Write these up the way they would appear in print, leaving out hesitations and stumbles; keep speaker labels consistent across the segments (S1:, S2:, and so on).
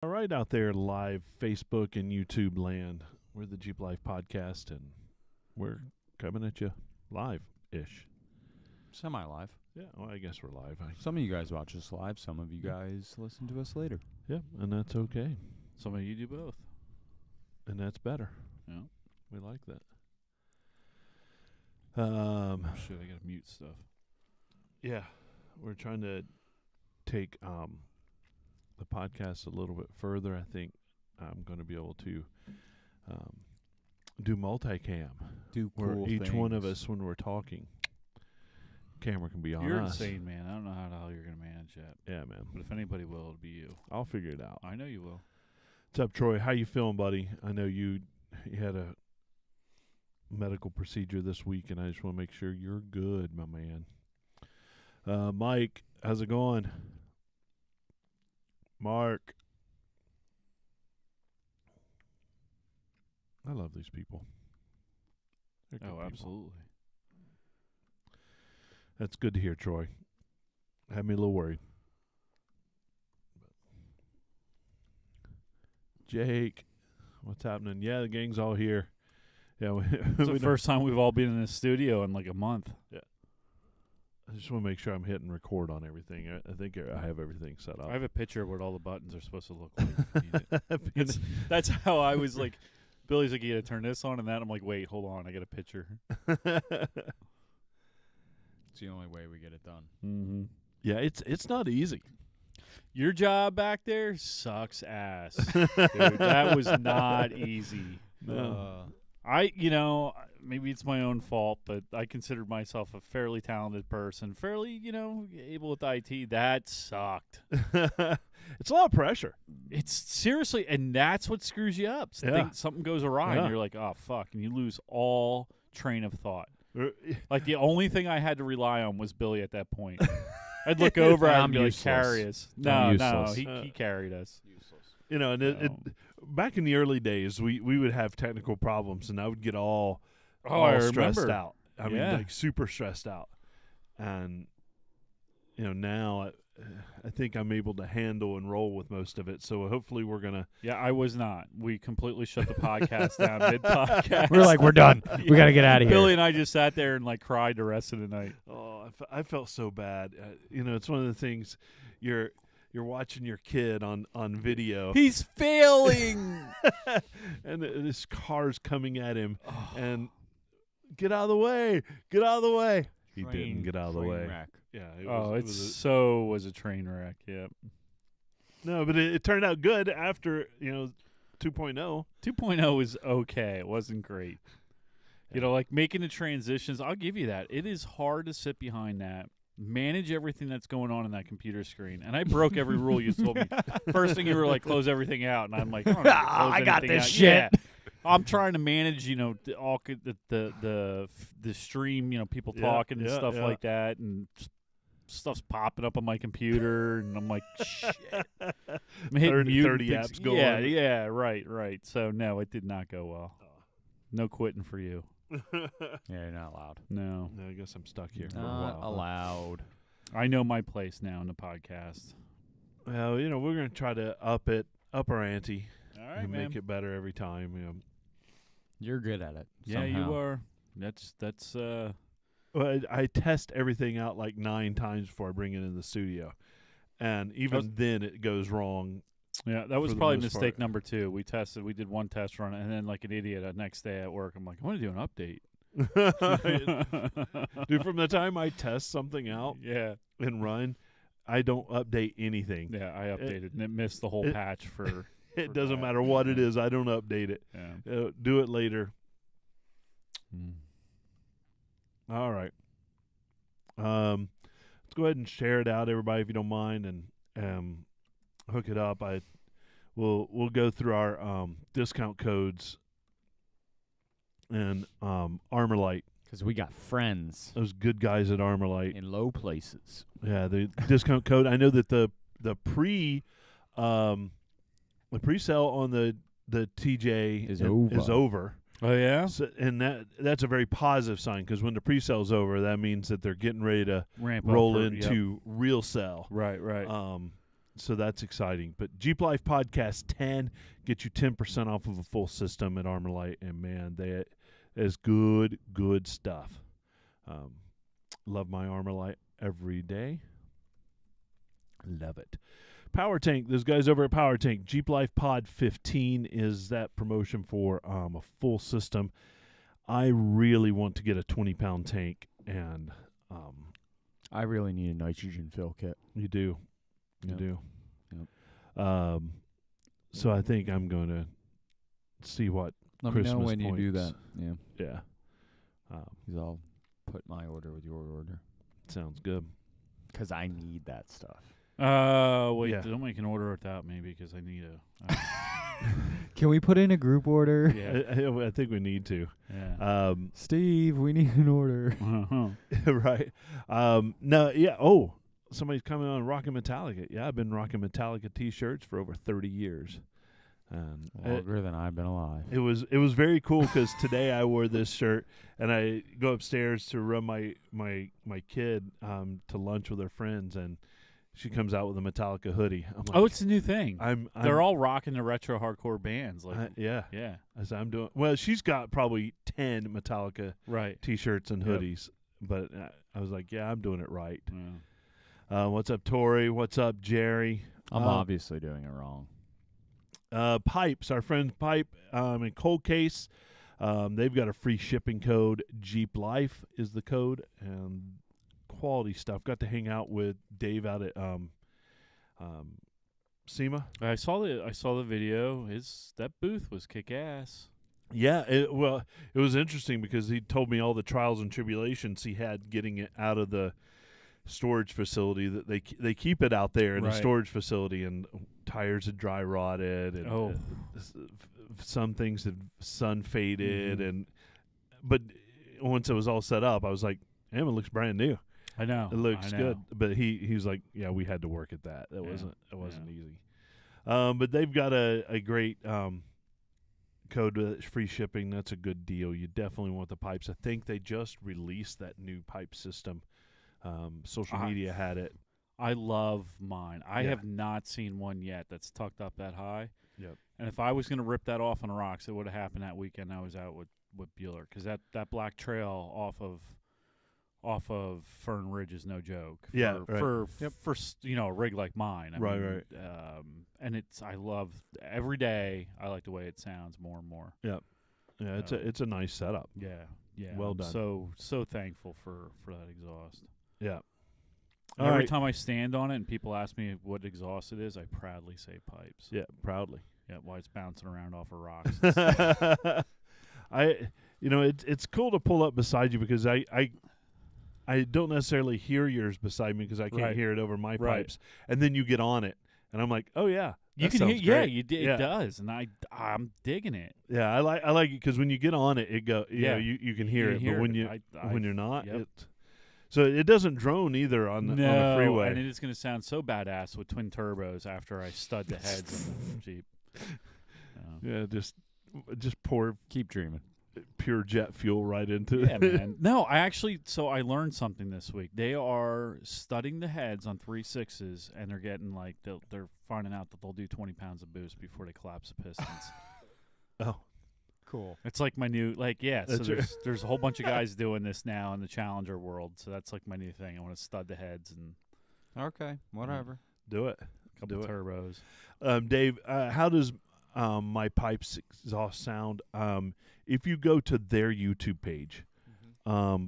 S1: All right, out there, live Facebook and YouTube land. We're the Jeep Life Podcast, and we're coming at you live-ish.
S2: Semi-live.
S1: Yeah, well, I guess we're live.
S2: Some of you guys watch us live. Some of you guys listen to us later.
S1: Yeah, and that's okay.
S3: Some of you do both.
S1: And that's better.
S3: Yeah.
S1: We like that.
S3: Shit, I gotta mute stuff.
S1: Yeah, we're trying to take the podcast a little bit further. I think I'm going to be able to do multicam.
S2: Do
S1: Where
S2: cool
S1: each one of
S2: things.
S1: us, when we're talking, camera can be on
S3: You're
S1: us.
S3: insane, man. I don't know how the hell you're gonna manage that.
S1: Yeah, man.
S3: But if anybody will, it'll be you.
S1: I'll figure it out.
S3: I know you will.
S1: What's up, Troy? How you feeling, buddy? I know you had a medical procedure this week, and I just want to make sure you're good, my man. Mike, how's it going? Mark. I love these people. They're good
S3: Oh,
S1: people.
S3: absolutely.
S1: That's good to hear, Troy. Had me a little worried. Jake, what's happening? Yeah, the gang's all here. Yeah,
S3: It's the first time we've all been in this studio in like a month.
S1: I just want to make sure I'm hitting record on everything. I think I have everything set up.
S3: I have a picture of what all the buttons are supposed to look like. If you need it. That's how I was like. Billy's like, you gotta turn this on and that. I'm like, wait, hold on, I got a picture.
S2: It's the only way we get it done.
S3: Mm-hmm.
S1: Yeah, it's not easy.
S3: Your job back there sucks ass. Dude, that was not easy.
S1: No.
S3: Maybe it's my own fault, but I considered myself a fairly talented person, fairly, able with IT. That sucked.
S1: It's a lot of pressure.
S3: It's seriously, and that's what screws you up.
S1: Yeah.
S3: Something goes awry,
S1: Yeah.
S3: and you're like, oh, fuck, and you lose all train of thought. Like, the only thing I had to rely on was Billy at that point. I'd look over at him
S2: I'm
S3: and be like,
S2: useless.
S3: carry us.
S2: I'm
S3: No,
S2: useless.
S3: he carried us.
S1: And back in the early days, we would have technical problems, and I would get all
S3: I
S1: stressed
S3: remember.
S1: out. I mean,
S3: Yeah.
S1: like super stressed out. And now I think I'm able to handle and roll with most of it. So hopefully we're gonna.
S3: Yeah, I was not. We completely shut the podcast down mid-podcast.
S2: We're like, we're done. We got to get out of here.
S3: Billy and I just sat there and like cried the rest of the night.
S1: Oh, I felt so bad. It's one of the things you're watching your kid on video.
S3: He's failing.
S1: And this car's coming at him, and get out of the way, get out of the way. He didn't get out of the way.
S2: Wreck.
S1: Yeah.
S3: It was a train wreck. Yep.
S1: No, but it turned out good after 2.0.
S3: 2.0 was okay. It wasn't great. Like making the transitions. I'll give you that. It is hard to sit behind that, manage everything that's going on in that computer screen. And I broke every rule you told me. First thing you were like, close everything out, and I'm like, I don't know,
S2: I got this
S3: out.
S2: shit.
S3: Yeah. I'm trying to manage, the stream, people
S1: Yeah,
S3: talking and
S1: yeah,
S3: stuff
S1: yeah.
S3: like that, and stuff's popping up on my computer, and I'm like, shit. I'm hitting
S1: 30
S3: mute
S1: 30
S3: things.
S1: apps going.
S3: Yeah, right. So no, it did not go well. No quitting for you.
S2: Yeah, you're not allowed.
S3: No,
S1: No, I guess I'm stuck here for a
S2: Not
S1: while.
S2: allowed.
S3: I know my place now in the podcast.
S1: Well, we're gonna try to up our ante
S3: All right,
S1: and
S3: man.
S1: make it better every time.
S2: You're good at it.
S3: Yeah,
S2: somehow.
S3: you are. That's.
S1: Well, I test everything out like 9 times before I bring it in the studio, and even then it goes wrong.
S3: Yeah, that was
S1: For the
S3: probably
S1: most
S3: mistake
S1: part.
S3: number 2. We did one test run, and then like an idiot, the next day at work, I'm like, I want to do an update.
S1: Dude, from the time I test something out
S3: Yeah,
S1: and run, I don't update anything.
S3: yeah, I updated, and it missed the whole
S1: it-
S3: patch for.
S1: It
S3: for
S1: doesn't
S3: that.
S1: matter what it is. I don't update it.
S3: Yeah.
S1: Do it later.
S3: Mm.
S1: All right. Let's go ahead and share it out, everybody, if you don't mind, and hook it up. We'll go through our discount codes and Armorlight.
S2: Because we got friends
S1: Those good guys at Armorlight.
S2: in low places.
S1: Yeah, the discount code. I know that the pre-sale on the TJ
S2: Is
S1: is
S2: over.
S1: over.
S3: Oh yeah,
S1: So, and that's a very positive sign, because when the pre-sale's over, that means that they're getting ready to
S3: ramp up
S1: roll
S3: for-
S1: into real sell.
S3: Right.
S1: so that's exciting. But Jeep Life Podcast 10 get you 10% off of a full system at Armalite, and man, that is good stuff. Love my Armalite every day. Love it. Power Tank, those guys over at Power Tank, Jeep Life Pod 15 is that promotion for a full system. I really want to get a 20-pound tank, and
S2: I really need a nitrogen fill kit.
S1: you do. You
S2: Yep.
S1: do.
S2: Yep.
S1: So I think I'm going to see what
S2: Let
S1: Christmas
S2: me know when you do
S1: points.
S2: that. Yeah,
S1: Yeah.
S2: 'cause I'll put my order with your order.
S1: Sounds good.
S2: 'Cause I need that stuff.
S3: Wait,
S1: Yeah.
S3: don't make an order without me because I need a.
S2: Can we put in a group order?
S3: Yeah.
S1: I think we need to.
S3: Yeah.
S2: Steve, we need an order.
S1: Right. No, yeah. Oh, somebody's coming on rocking Metallica. Yeah, I've been rocking Metallica T-shirts for over 30 years. And
S2: Longer than I've been alive.
S1: it was very cool because today I wore this shirt and I go upstairs to run my kid to lunch with her friends, and she comes out with a Metallica hoodie. I'm like,
S3: Oh, it's a new thing.
S1: I'm
S3: They're all rocking the retro hardcore bands. Like,
S1: yeah.
S3: yeah,
S1: As I'm doing well, she's got probably 10 Metallica
S3: right.
S1: T-shirts and
S3: Yep.
S1: hoodies, but I was like, yeah, I'm doing it right.
S3: Yeah.
S1: What's up, Tori? What's up, Jerry?
S2: I'm obviously doing it wrong.
S1: Pipes, our friend Pipe in Cold Case, they've got a free shipping code. Jeep Life is the code, and quality stuff. Got to hang out with Dave out at SEMA.
S3: I saw the video. That booth was kick ass.
S1: Yeah, it was interesting because he told me all the trials and tribulations he had getting it out of the storage facility. That they keep it out there in the
S3: Right.
S1: storage facility, and tires had dry rotted, and
S3: Oh.
S1: some things had sun faded,
S3: Mhm.
S1: but once it was all set up, I was like, "Damn, it looks brand new.
S3: I know.
S1: It looks
S3: I
S1: good."
S3: know.
S1: But he was like, "Yeah, we had to work at that. That
S3: Yeah,
S1: wasn't
S3: yeah.
S1: easy." But they've got a great code with free shipping. That's a good deal. You definitely want the pipes. I think they just released that new pipe system. Social media had it.
S3: I love mine. I
S1: Yeah.
S3: have not seen one yet that's tucked up that high.
S1: Yep.
S3: And if I was going to rip that off on rocks, it would have happened that weekend I was out with Bueller, because that black trail off of Fern Ridge is no joke.
S1: Yeah,
S3: For,
S1: right. Yep.
S3: for a rig like mine. I
S1: Right,
S3: mean, and I love every day. I like the way it sounds more and more.
S1: Yeah, it's a nice setup.
S3: Yeah, yeah.
S1: Well
S3: I'm
S1: done.
S3: So thankful for that exhaust.
S1: Yeah.
S3: And
S1: All
S3: every
S1: right.
S3: time I stand on it and people ask me what exhaust it is, I proudly say pipes.
S1: Yeah, proudly.
S3: Yeah, why it's bouncing around off of rocks.
S1: It's cool to pull up beside you because I don't necessarily hear yours beside me because I can't
S3: Right.
S1: hear it over my
S3: Right.
S1: pipes, and then you get on it, and I'm like, oh yeah,
S3: You
S1: that
S3: can hear,
S1: sounds
S3: yeah,
S1: great.
S3: you did.
S1: Yeah.
S3: It does, and I'm digging it.
S1: Yeah, I like it because when you get on it, it go.
S3: Yeah.
S1: You can hear it, but when you're not,
S3: Yep.
S1: so it doesn't drone either on the freeway.
S3: and it is going to sound so badass with twin turbos after I stud the heads in the Jeep.
S1: Yeah, just pour
S2: Keep dreaming.
S1: pure jet fuel right into
S3: Yeah,
S1: it.
S3: man. No, I learned something this week. They are studding the heads on 3.6s, and they're getting they're finding out that they'll do 20 pounds of boost before they collapse the pistons.
S1: Oh,
S2: Cool.
S3: It's like my new So
S1: That's right.
S3: there's a whole bunch of guys doing this now in the Challenger world. So that's like my new thing. I want to stud the heads and
S2: Okay, whatever.
S1: do it.
S3: a couple
S1: Do it.
S3: turbos.
S1: Dave, how does my pipes exhaust sound? If you go to their YouTube page,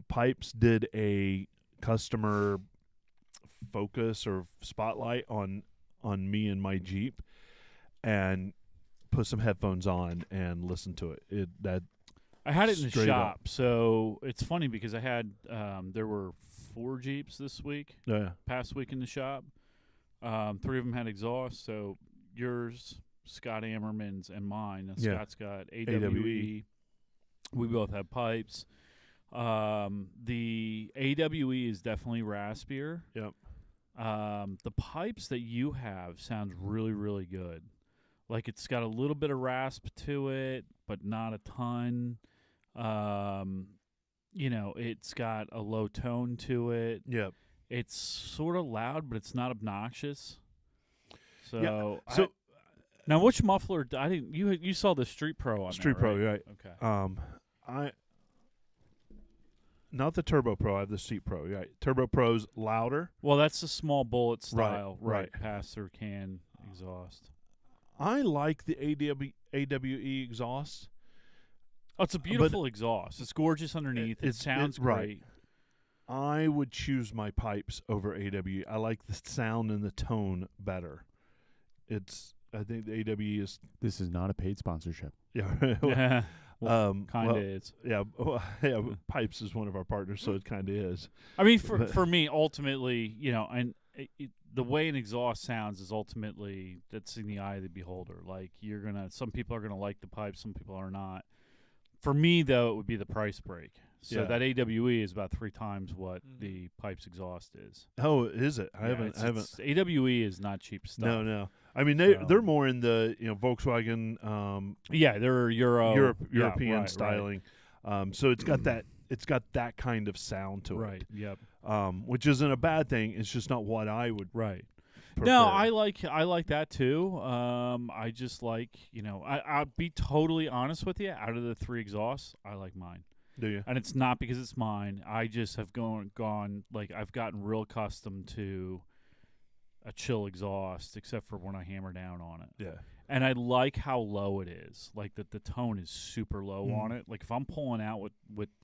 S1: Pipes did a customer focus or spotlight on me and my Jeep, and put some headphones on and listen to it.
S3: I had it in the
S1: Straight
S3: shop.
S1: up.
S3: So it's funny because I had there were 4 Jeeps this week, past week in the shop. 3 of them had exhaust. So yours, Scott Ammerman's, and mine. Now,
S1: Yeah.
S3: Scott's got AWE. We both have pipes. The AWE is definitely raspier.
S1: Yep.
S3: The pipes that you have sound really, really good. Like it's got a little bit of rasp to it, but not a ton. It's got a low tone to it.
S1: Yep.
S3: It's sort of loud, but it's not obnoxious. So,
S1: So
S3: now which muffler? I didn't. You saw the Street Pro on
S1: Street
S3: there,
S1: Pro,
S3: right?
S1: right?
S3: Okay.
S1: I not the Turbo Pro. I have the Street Pro. Right, Turbo Pro's louder.
S3: Well, that's the small bullet
S1: Right,
S3: style,
S1: right.
S3: Pass-through can exhaust.
S1: I like the AWE exhaust.
S3: Oh, it's a beautiful exhaust. It's gorgeous underneath. It
S1: It's-
S3: sounds
S1: right.
S3: great.
S1: I would choose my pipes over AWE. I like the sound and the tone better. I think the AWE is
S2: This is not a paid sponsorship.
S1: yeah.
S3: Kind of
S1: well,
S3: is.
S1: yeah, yeah. Pipes is one of our partners, so it kind of is.
S3: I mean, for me, ultimately, and the way an exhaust sounds is ultimately that's in the eye of the beholder. Like some people are gonna like the pipe, some people are not. For me, though, it would be the price break. So
S1: Yeah.
S3: that AWE is about 3 times what the pipe's exhaust is.
S1: Oh, is it? I
S3: Yeah,
S1: haven't.
S3: AWE is not cheap stuff.
S1: No. I mean,
S3: So-
S1: they're more in the Volkswagen
S3: Yeah, they're
S1: European
S3: right.
S1: styling. So it's got that kind of sound to
S3: Right.
S1: it.
S3: Yep.
S1: Which isn't a bad thing. It's just not what I would
S3: Right.
S1: prefer.
S3: No, I like that too. I just like I'll be totally honest with you. Out of the 3 exhausts, I like mine,
S1: Do you?
S3: and it's not because it's mine. I just have gone like I've gotten real accustomed to a chill exhaust, except for when I hammer down on it.
S1: Yeah.
S3: And I like how low it is. Like that the tone is super low on it. Like if I'm pulling out with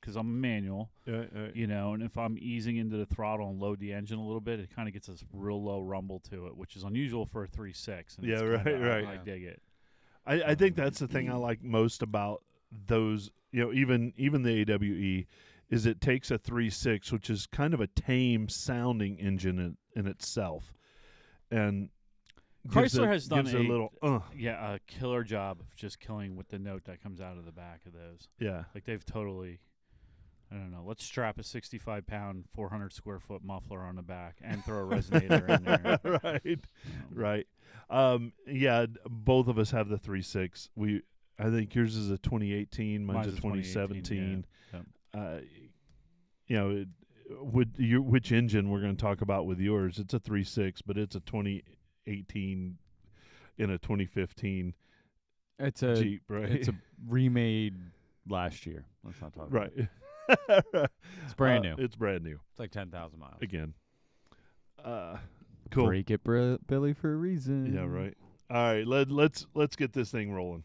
S3: because I'm a manual.
S1: Yeah.
S3: And if I'm easing into the throttle and load the engine a little bit, it kind of gets this real low rumble to it, which is unusual for a 3.6. And
S1: Yeah,
S3: it's
S1: right,
S3: kinda,
S1: right.
S3: I dig it.
S1: I think that's the thing I like most about those. Even the AWE is it takes a 3.6, which is kind of a tame sounding engine in itself, and
S3: Chrysler has done
S1: gives it a little.
S3: a killer job of just killing with the note that comes out of the back of those.
S1: Yeah.
S3: Like they've totally, I don't know. Let's strap a 65-pound, 400 square foot muffler on the back and throw a resonator in there.
S1: Right. Yeah, both of us have the 3.6. I think yours is a 2018, mine's a 2017.
S3: Yeah.
S1: Which engine we're going to talk about with yours? It's a 3.6, but it's a 2018 in a 2015
S2: It's a
S1: Jeep, right?
S2: It's a remade last year. Let's not talk about it.
S1: right.
S2: It's brand new.
S1: It's brand new
S2: It's like 10,000 miles.
S1: again. Cool.
S2: Break it, Billy, for a reason.
S1: Yeah, right. All right, let's get this thing rolling.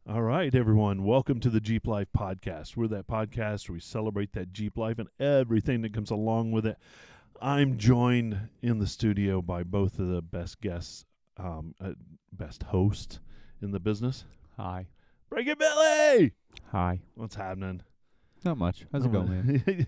S1: All right, everyone. Welcome to the Jeep Life Podcast. We're that podcast where we celebrate that Jeep life and everything that comes along with it. I'm joined in the studio by both of the best guests, best hosts in the business.
S2: Hi.
S1: Break it, Billy!
S2: Hi.
S1: What's happening?
S2: Not much. How's it going, man?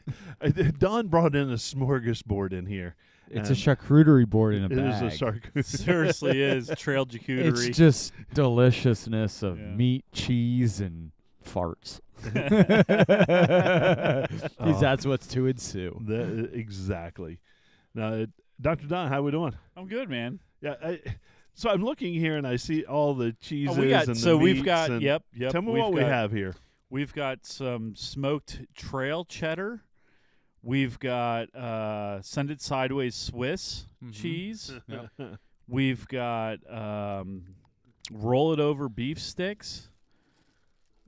S1: Don brought in a smorgasbord in here.
S2: It's a charcuterie board in a
S1: It
S2: bag.
S1: is a charcuterie.
S3: Seriously is trail charcuterie.
S2: It's just deliciousness of
S3: Yeah.
S2: meat, cheese, and farts.
S1: Oh.
S2: That's what's to ensue.
S1: Exactly. Now, Dr. Don, how we doing?
S3: I'm good, man.
S1: Yeah. So I'm looking here and I see all the cheeses and the
S3: we've
S1: meats
S3: got
S1: and
S3: yep.
S1: Tell me
S3: we've
S1: what we
S3: got-
S1: have here.
S3: We've got some smoked trail cheddar. We've got Send It Sideways Swiss cheese. We've got roll it over beef sticks.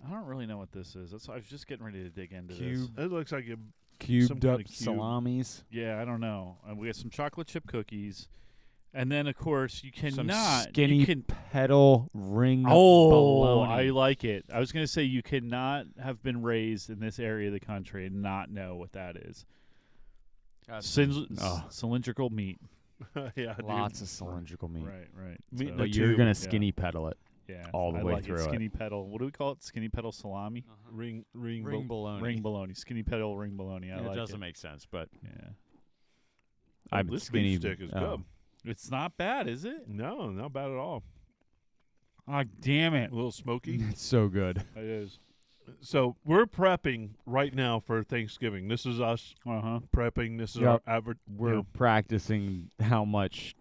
S3: I don't really know what this is. I was just getting ready to dig into this.
S1: It looks like some
S2: Cubed
S1: kind
S2: up
S1: of cube.
S2: salamis.
S3: Yeah, I don't know. We got some chocolate chip cookies, and then of course you
S2: Some
S3: cannot.
S2: skinny
S3: you can,
S2: pedal ring
S3: oh,
S2: bologna.
S3: I like it. I was gonna say you cannot have been raised in this area of the country and not know what that is. Cylindrical meat.
S1: yeah, dude.
S2: Lots of cylindrical meat.
S3: Right.
S1: Meat in
S2: But
S1: a
S2: you're
S1: tube.
S2: going
S3: Yeah.
S2: to skinny pedal it.
S3: Yeah,
S2: all the
S3: I
S2: way
S3: like
S2: through it.
S3: Skinny pedal. What do we call it? Skinny pedal salami.
S1: ring
S2: bologna.
S3: Ring bologna. Skinny pedal ring bologna. I
S2: it
S3: like
S2: doesn't
S3: it.
S2: make sense, but
S3: Yeah,
S2: I'm
S1: this
S2: skinny.
S1: beef stick is
S2: oh.
S1: good.
S3: it's not bad, is it?
S1: No, not bad at all.
S3: Oh, damn it!
S1: A little smoky.
S2: It's so good.
S3: It is.
S1: So we're prepping right now for Thanksgiving. This is us prepping. This is
S2: Yep.
S1: our average.
S2: We're practicing how much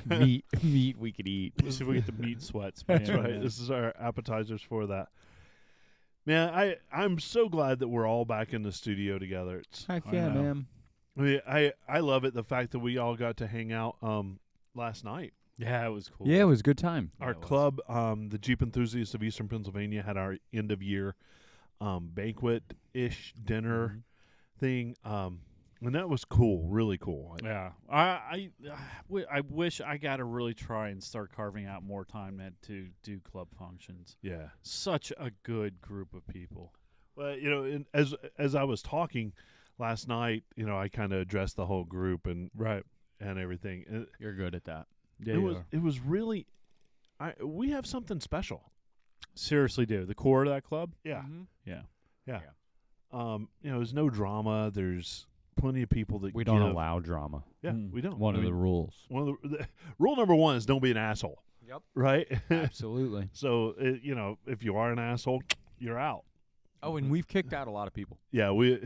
S2: meat we could eat.
S3: Let's see if we get the meat sweats.
S1: That's
S3: man.
S1: right. This is our appetizers for that. Man, I'm so glad that we're all back in the studio together. It's
S2: Heck
S3: I
S2: yeah,
S3: know.
S2: man.
S1: I love it, the fact that we all got to hang out last night.
S3: Yeah, it was cool.
S2: Yeah, it was a good time.
S3: Yeah,
S1: Our
S3: it was.
S1: club, the Jeep Enthusiasts of Eastern Pennsylvania, had our end of year banquet-ish dinner
S3: Mhm.
S1: thing, and that was cool, really cool.
S3: Yeah, I wish I got to really try and start carving out more time to do club functions.
S1: Yeah.
S3: Such a good group of people.
S1: Well, as I was talking last night, I kind of addressed the whole group and everything. And
S2: You're good at that.
S3: Yeah,
S1: it was really, we have something special.
S3: seriously do the core of that club.
S1: Yeah.
S3: Yeah,
S1: There's no drama. There's plenty of people that
S2: We don't
S1: give.
S2: allow drama.
S1: Yeah,
S3: Mm.
S1: we don't.
S2: One
S1: I
S2: of the
S1: mean,
S2: rules.
S1: rule number one is don't be an asshole.
S2: Yep.
S1: Right.
S2: Absolutely.
S1: So if you are an asshole, you're out.
S2: Oh, and we've kicked out a lot of people.
S1: Yeah, we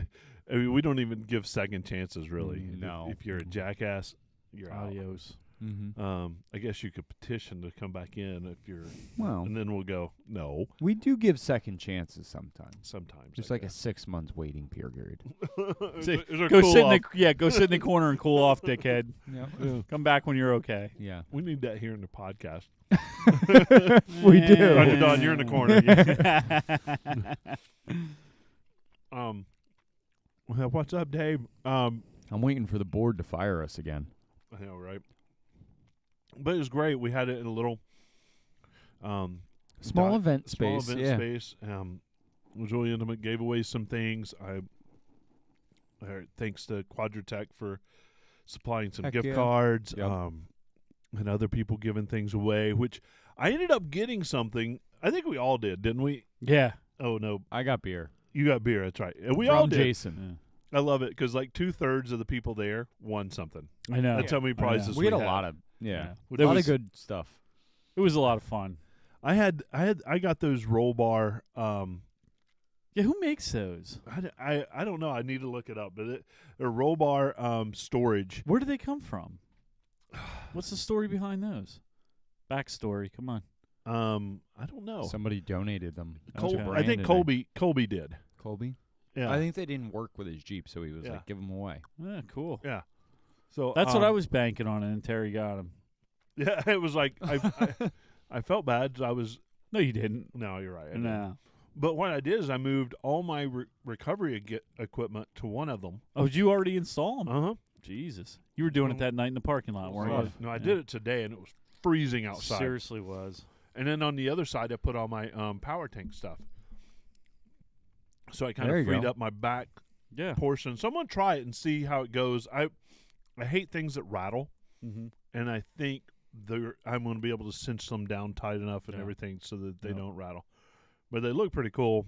S1: don't even give second chances really.
S2: Mm, no.
S1: If you're a jackass, you're out.
S3: adios.
S2: Mm-hmm.
S1: I guess you could petition to come back in if you're,
S2: Well,
S1: and then we'll go no.
S2: we do give second chances sometimes.
S1: Sometimes
S2: Just
S1: I
S2: like a
S1: guess.
S2: 6 month waiting period.
S1: There's a
S3: Go
S1: cool
S3: sit in
S1: off.
S3: go sit in the corner and cool off, dickhead.
S2: Yeah.
S3: Come back when you're okay.
S2: Yeah.
S1: We need that here in the podcast.
S2: We do.
S1: Dr. Don, you're in the corner. Well, what's up, Dave?
S2: I'm waiting for the board to fire us again.
S1: I know, right? But it was great. We had it in a little
S2: Small
S1: Dot-
S2: event
S1: small
S2: space.
S1: event
S2: yeah.
S1: space. It was really intimate. Gave away some things. Thanks to Quadratech for supplying some
S2: Heck
S1: gift
S2: yeah.
S1: cards.
S2: Yep.
S1: And other people giving things away, which I ended up getting something. I think we all did, didn't we?
S3: Yeah.
S1: Oh no,
S2: I got beer.
S1: you got beer. That's right. And we
S2: From
S1: all did.
S2: Jason.
S1: I love it because like 2/3 of the people there won something.
S3: I know.
S1: That's how many
S3: I know.
S1: prizes
S2: We had a
S1: had.
S2: lot of
S3: Yeah.
S1: Which
S3: There
S2: a lot
S3: was-
S2: of good stuff.
S3: It was a lot of fun.
S1: I got those roll bar.
S3: Yeah, who makes those?
S1: I don't know. I need to look it up, but they're roll bar storage.
S3: Where do they come from? What's the story behind those? Backstory. Come on.
S1: I don't know.
S2: Somebody donated them.
S3: Col-
S2: to
S1: I think
S2: Brandon.
S1: Colby did.
S2: Colby.
S1: Yeah,
S2: I think they didn't work with his Jeep, so he was
S1: Yeah.
S2: like, give them away.
S3: Yeah, cool.
S1: Yeah. So
S3: That's what I was banking on, and then Terry got him.
S1: Yeah, it was like I felt bad. I was
S3: No, you didn't.
S1: no, you're right. I didn't.
S3: No.
S1: But what I did is I moved all my recovery equipment to one of them.
S3: Oh, did you already install them?
S1: Uh-huh.
S3: Jesus. You were doing it that night in the parking lot, weren't you?
S1: No, I
S3: Yeah.
S1: did it today, and it was freezing outside.
S3: Seriously was.
S1: And then on the other side, I put all my power tank stuff. So I kind
S2: There
S1: of
S2: you
S1: freed
S2: go.
S1: up my back
S3: Yeah.
S1: portion. So I'm gonna try it and see how it goes. I hate things that rattle,
S3: Mm-hmm.
S1: and I think I'm going to be able to cinch them down tight enough and
S3: Yeah.
S1: everything so that they
S3: Yeah.
S1: don't rattle. But they look pretty cool.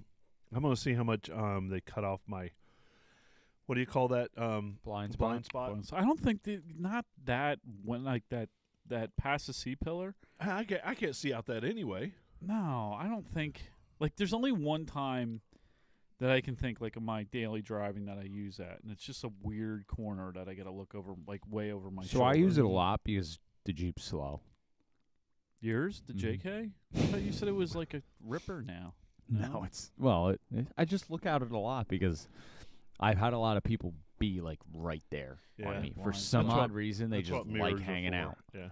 S1: I'm going to see how much they cut off my. What do you call that?
S2: Blind spot.
S1: Blind spot.
S3: I don't think not that when like that past the C pillar.
S1: I can't see out that anyway.
S3: No, I don't think. Like, there's only one time that I can think like of my daily driving that I use that, and it's just a weird corner that I got to look over, like way over my.
S2: So
S3: shoulder.
S2: I use it a lot because the Jeep's slow.
S3: Yours, the
S2: Mhm.
S3: JK? I thought you said it was like a Ripper now.
S2: No, it's I just look at it a lot because I've had a lot of people be like right there
S1: Yeah.
S2: on me for
S3: Blind
S2: some
S1: spot.
S2: odd reason. They
S1: That's
S2: just
S1: what mirrors
S2: like
S1: are
S2: hanging
S1: for.
S2: out.
S1: Yeah.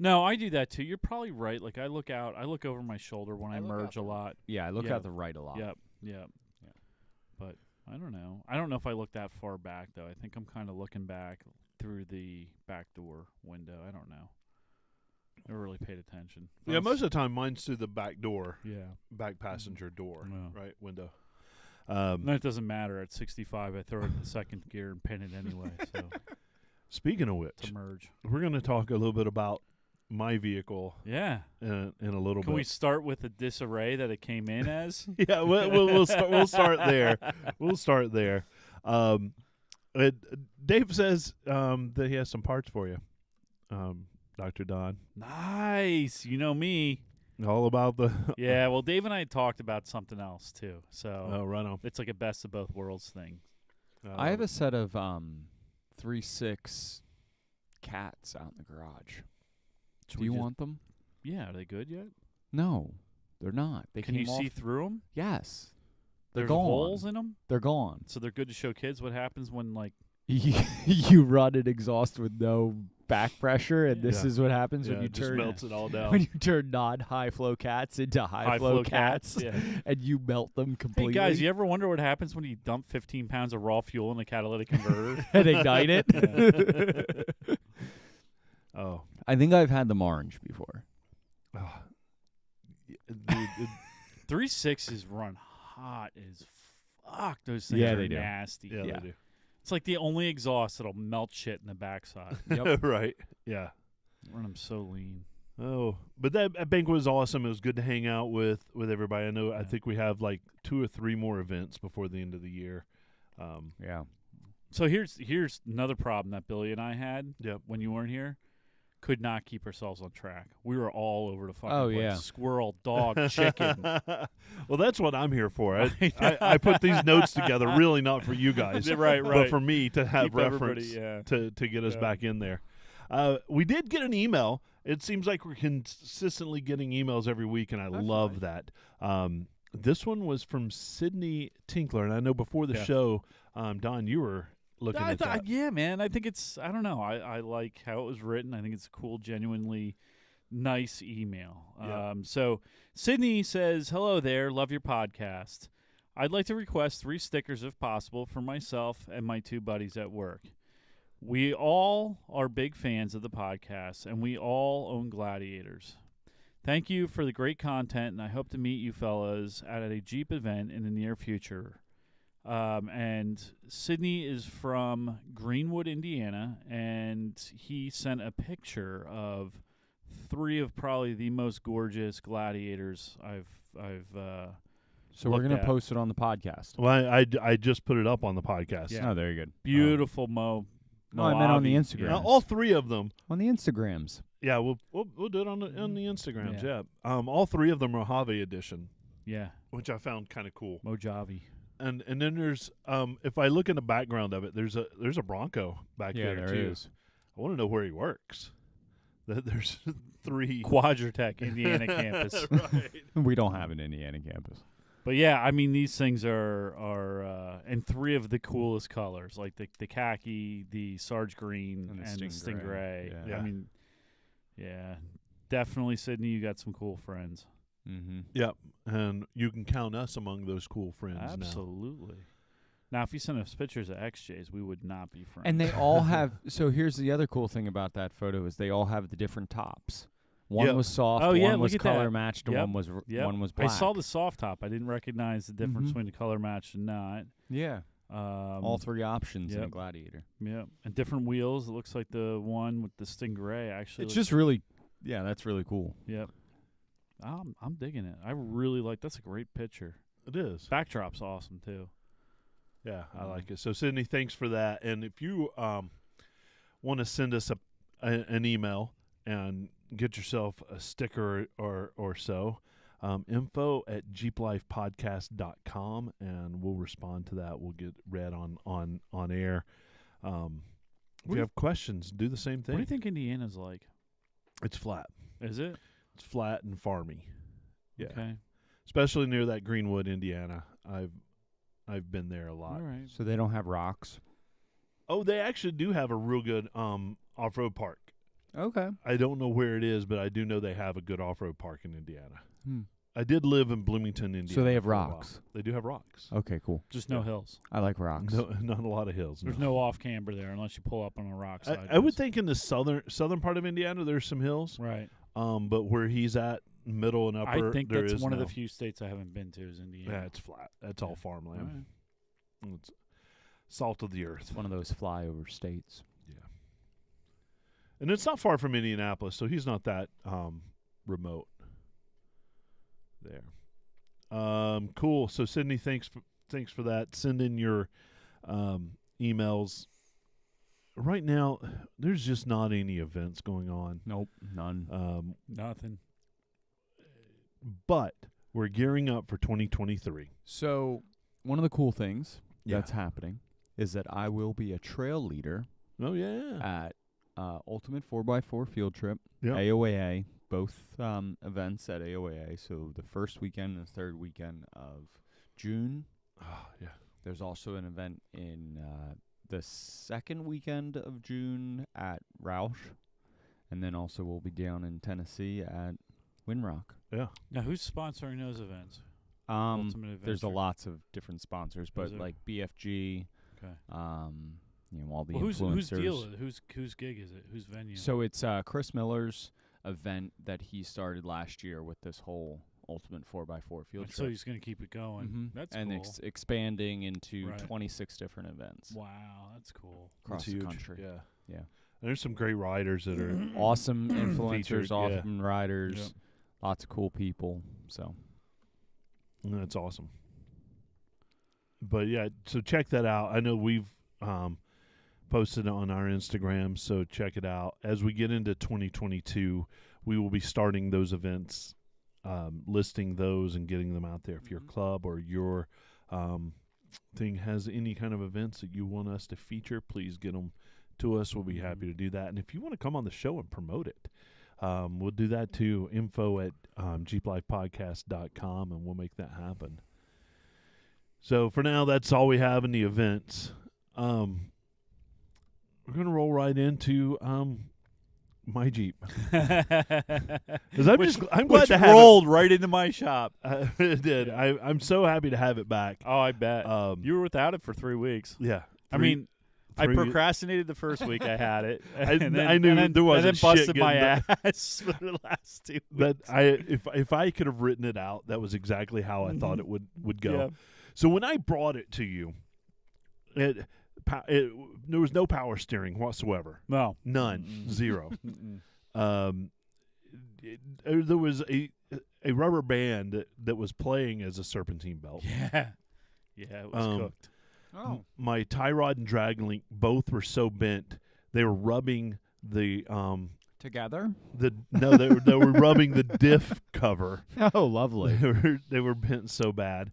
S3: No, I do that too. You're probably right. Like I look over my shoulder when I
S2: look
S3: merge
S2: out
S3: a lot.
S2: Yeah, I look
S3: Yeah.
S2: out the right a lot.
S3: Yep.
S2: Yeah.
S3: But I don't know. I don't know if I look that far back though. I think I'm kind of looking back through the back door window. I don't know. Never really paid attention.
S1: Yeah, most of the time mine's through the back door,
S3: Yeah.
S1: back passenger door,
S3: Yeah.
S1: right window.
S3: No, it doesn't matter. At 65, I throw it in the second gear and pin it anyway. So
S1: Speaking of which,
S3: to merge.
S1: we're going to talk a little bit about my vehicle
S3: Yeah.
S1: in a little
S3: Can
S1: bit.
S3: we start with the disarray that it came in as?
S1: Yeah, we'll start there. We'll start there. Dave says that he has some parts for you, Dr. Don.
S3: Nice. You know me.
S1: All about the.
S3: Yeah, well, Dave and I had talked about something else too. So
S1: Oh, right on.
S3: it's like a best of both worlds thing.
S2: I have a set of 3/6 cats out in the garage.
S3: Should
S2: Do
S3: we
S2: you
S3: just-
S2: want them?
S3: Yeah, are they good yet?
S2: No, they're not. They
S3: Can
S2: came
S3: you
S2: off.
S3: see through them?
S2: Yes, they're
S3: There's
S2: gone.
S3: holes in them,
S2: They're gone.
S3: so they're good to show kids what happens when like.
S2: You run an exhaust with no back pressure, and this
S1: Yeah.
S2: is what happens
S1: Yeah,
S2: when you
S1: it just
S2: turn
S1: melts it all down.
S2: when you turn non-high flow cats into high flow cats,
S3: Yeah.
S2: and you melt them completely.
S3: Hey guys, you ever wonder what happens when you dump 15 pounds of raw fuel in a catalytic converter?
S2: and ignite it.
S1: Oh.
S2: I think I've had them orange before.
S1: Ah. Dude,
S3: 3.6s run hot as fuck. Those things
S2: Yeah,
S3: are
S2: they do.
S3: nasty.
S1: yeah,
S2: Yeah.
S1: they
S3: It's like the only exhaust that'll melt shit in the backside.
S1: do. Right. Yeah.
S3: Run them so lean.
S1: Oh, but that banquet was awesome. It was good to hang out with everybody. I know. I
S3: Yeah.
S1: think we have like 2 or 3 more events before the end of the year.
S2: Yeah.
S3: So here's another problem that Billy and I had
S1: Yep.
S3: when you weren't here. Could not keep ourselves on track. We were all over the fucking
S2: Oh,
S3: place.
S2: yeah.
S3: Squirrel, dog, chicken.
S1: Well, that's what I'm here for. I put these notes together really not for you guys,
S3: Right,
S1: but for me to have
S3: Keep everybody,
S1: reference
S3: yeah.
S1: to get us
S3: Yeah.
S1: back in there. We did get an email. It seems like we're consistently getting emails every week, and I
S2: That's
S1: love
S2: nice.
S1: that. This one was from Sydney Tinkler, and I know before the
S3: Yeah.
S1: show, Don, you were looking at that.
S3: Yeah, man. I think it's. I don't know. I like how it was written. I think it's a cool, genuinely nice email.
S1: Yeah.
S3: So Sydney says, "Hello there. Love your podcast. I'd like to request 3 stickers if possible for myself and my 2 buddies at work. We all are big fans of the podcast, and we all own gladiators. Thank you for the great content, and I hope to meet you fellas at a Jeep event in the near future." And Sydney is from Greenwood, Indiana, and he sent a picture of 3 of probably the most gorgeous gladiators I've
S2: So we're
S3: looked
S2: gonna
S3: at.
S2: post it on the podcast.
S1: Well, I just put it up on the podcast.
S3: Yeah.
S2: Oh, very good.
S3: beautiful
S2: No, I meant on the
S3: Mojave.
S2: Instagram.
S1: Now, all 3 of them.
S2: On the Instagrams.
S1: Yeah, we'll do it on the Instagrams.
S3: Yeah.
S1: Yeah. All 3 of them are Mojave edition,
S3: Yeah,
S1: which I found kind of cool.
S3: Mojave.
S1: And then there's if I look in the background of it, there's a Bronco back there too. I want to know where he works. There's 3
S3: Quadratech, Indiana campus.
S1: right.
S2: We don't have an Indiana campus.
S3: But yeah, I mean these things are and 3 of the coolest colors, like the khaki, the Sarge green,
S2: And the
S3: and the
S2: stingray.
S3: stingray.
S2: Yeah.
S3: I mean, yeah, definitely Sydney. You got some cool friends.
S2: Mm-hmm.
S1: Yep. And you can count us among those cool friends now.
S3: Absolutely. Now, if you sent us pictures of XJs, we would not be friends.
S2: And they all have. So here's the other cool thing about that photo is they all have the different tops. One
S1: Yep.
S2: was soft.
S3: Oh,
S2: one
S3: yeah,
S2: was
S3: look at
S2: color
S3: that.
S2: matched, and
S3: Yep.
S2: one was black.
S3: I saw the soft top. I didn't recognize the difference
S2: Mhm.
S3: between the color match and not.
S2: Yeah. All 3 options in a
S3: yep.
S2: Gladiator.
S3: Yeah, and different wheels. It looks like the one with the Stingray actually.
S2: It's
S3: looks-
S2: just really. Yeah, that's really cool.
S3: Yep. I'm digging it. I really like. That's a great picture.
S1: It is.
S3: Backdrop's awesome too.
S1: Yeah, I like it. So Sydney, thanks for that. And if you want to send us an email and get yourself a sticker or so, info@jeeplifepodcast.com, and we'll respond to that. We'll get read on air. If
S3: What do
S1: you have questions, do the same
S3: What do you
S1: thing.
S3: think Indiana's like?
S1: It's flat.
S3: Is it?
S1: It's flat and farmy. Yeah.
S3: Okay.
S1: Especially near that Greenwood, Indiana. I've been there a lot.
S3: All right.
S2: So they don't have rocks.
S1: Oh, they actually do have a real good off-road park.
S2: Okay.
S1: I don't know where it is, but I do know they have a good off-road park in Indiana.
S2: Hmm.
S1: I did live in Bloomington, Indiana.
S2: So they have
S1: for a while.
S2: rocks.
S1: They do have rocks.
S2: Okay, cool.
S3: Just no
S1: Yeah.
S3: hills.
S2: I like rocks.
S1: No, not a lot of hills.
S3: There's no off camber there unless you pull up on a rock side.
S1: I would think in the southern part of Indiana there's some hills.
S3: Right.
S1: But where he's at, middle and upper,
S3: I think
S1: there
S3: that's
S1: is
S3: one of the
S1: no.
S3: few states I haven't been to is Indiana.
S1: Yeah, it's flat. That's all
S3: All
S1: farmland.
S3: right.
S1: It's salt of the earth.
S2: It's one of those flyover states.
S1: And it's not far from Indianapolis, so he's not that remote. There. Cool. So Sydney, thanks for that. Send in your emails. Right now, there's just not any events going on.
S2: Nope, none.
S3: Nothing.
S1: but we're gearing up for 2023.
S2: So one of the cool things
S1: Yeah.
S2: that's happening is that I will be a trail leader
S1: Oh yeah.
S2: at Ultimate 4x4 Field Trip,
S1: Yeah.
S2: AOAA, both events at AOAA. So the first weekend and the third weekend of June.
S1: Oh yeah.
S2: There's also an event in the second weekend of June at Roush. And then also we'll be down in Tennessee at Windrock.
S1: Yeah.
S3: Now, who's sponsoring those events? Ultimate
S2: There's
S3: Adventure.
S2: lots of different sponsors, but
S3: there?
S2: like BFG,
S3: Okay.
S2: all the
S3: Well, whose
S2: influencers.
S3: deal is it? Whose gig is it? Whose venue?
S2: So it's Chris Miller's event that he started last year with this whole Ultimate 4x4 Field
S3: so
S2: Trip.
S3: he's going to keep it going.
S2: Mhm.
S3: That's
S2: and
S3: cool.
S2: expanding into
S3: Right.
S2: 26 different events
S3: Wow, that's cool.
S2: across
S1: It's
S2: the
S1: huge.
S2: country.
S1: Yeah.
S2: Yeah.
S1: And there's some great riders that are.
S2: Awesome
S1: Featured,
S2: influencers,
S1: yeah.
S2: awesome riders,
S3: Yep.
S2: lots of cool people. So
S1: That's awesome. But yeah, so check that out. I know we've posted it on our Instagram, so check it out. As we get into 2022, we will be starting those events, listing those and getting them out there. If your club or your thing has any kind of events that you want us to feature, please get them to us. We'll be happy to do that. And if you want to come on the show and promote it, we'll do that too. Info at jeeplifepodcast.com, and we'll make that happen. So for now, that's all we have in the events. We're going to roll right into my Jeep. 'Cause I'm glad to have
S3: rolled right into my shop.
S1: it did. I'm so happy to have it back.
S3: Oh, I bet.
S1: Um,
S3: You were without it for 3 weeks.
S1: Yeah.
S3: I mean, I
S1: three-
S3: procrastinated the first week I had it. And
S1: I knew
S3: and then,
S1: there wasn't
S3: and then busted
S1: shit
S3: my
S1: getting
S3: ass for the last 2 weeks.
S1: But if I could have written it out, that was exactly how I thought it would go.
S3: Yeah.
S1: So when I brought it to you, there was no power steering whatsoever.
S3: No.
S1: None. Zero. There was a rubber band that was playing as a serpentine belt.
S3: Yeah. Yeah, it was cooked.
S1: My tie rod and drag link both were so bent they were rubbing the
S2: together.
S1: they were rubbing the diff cover.
S2: Oh, lovely.
S1: They were bent so bad.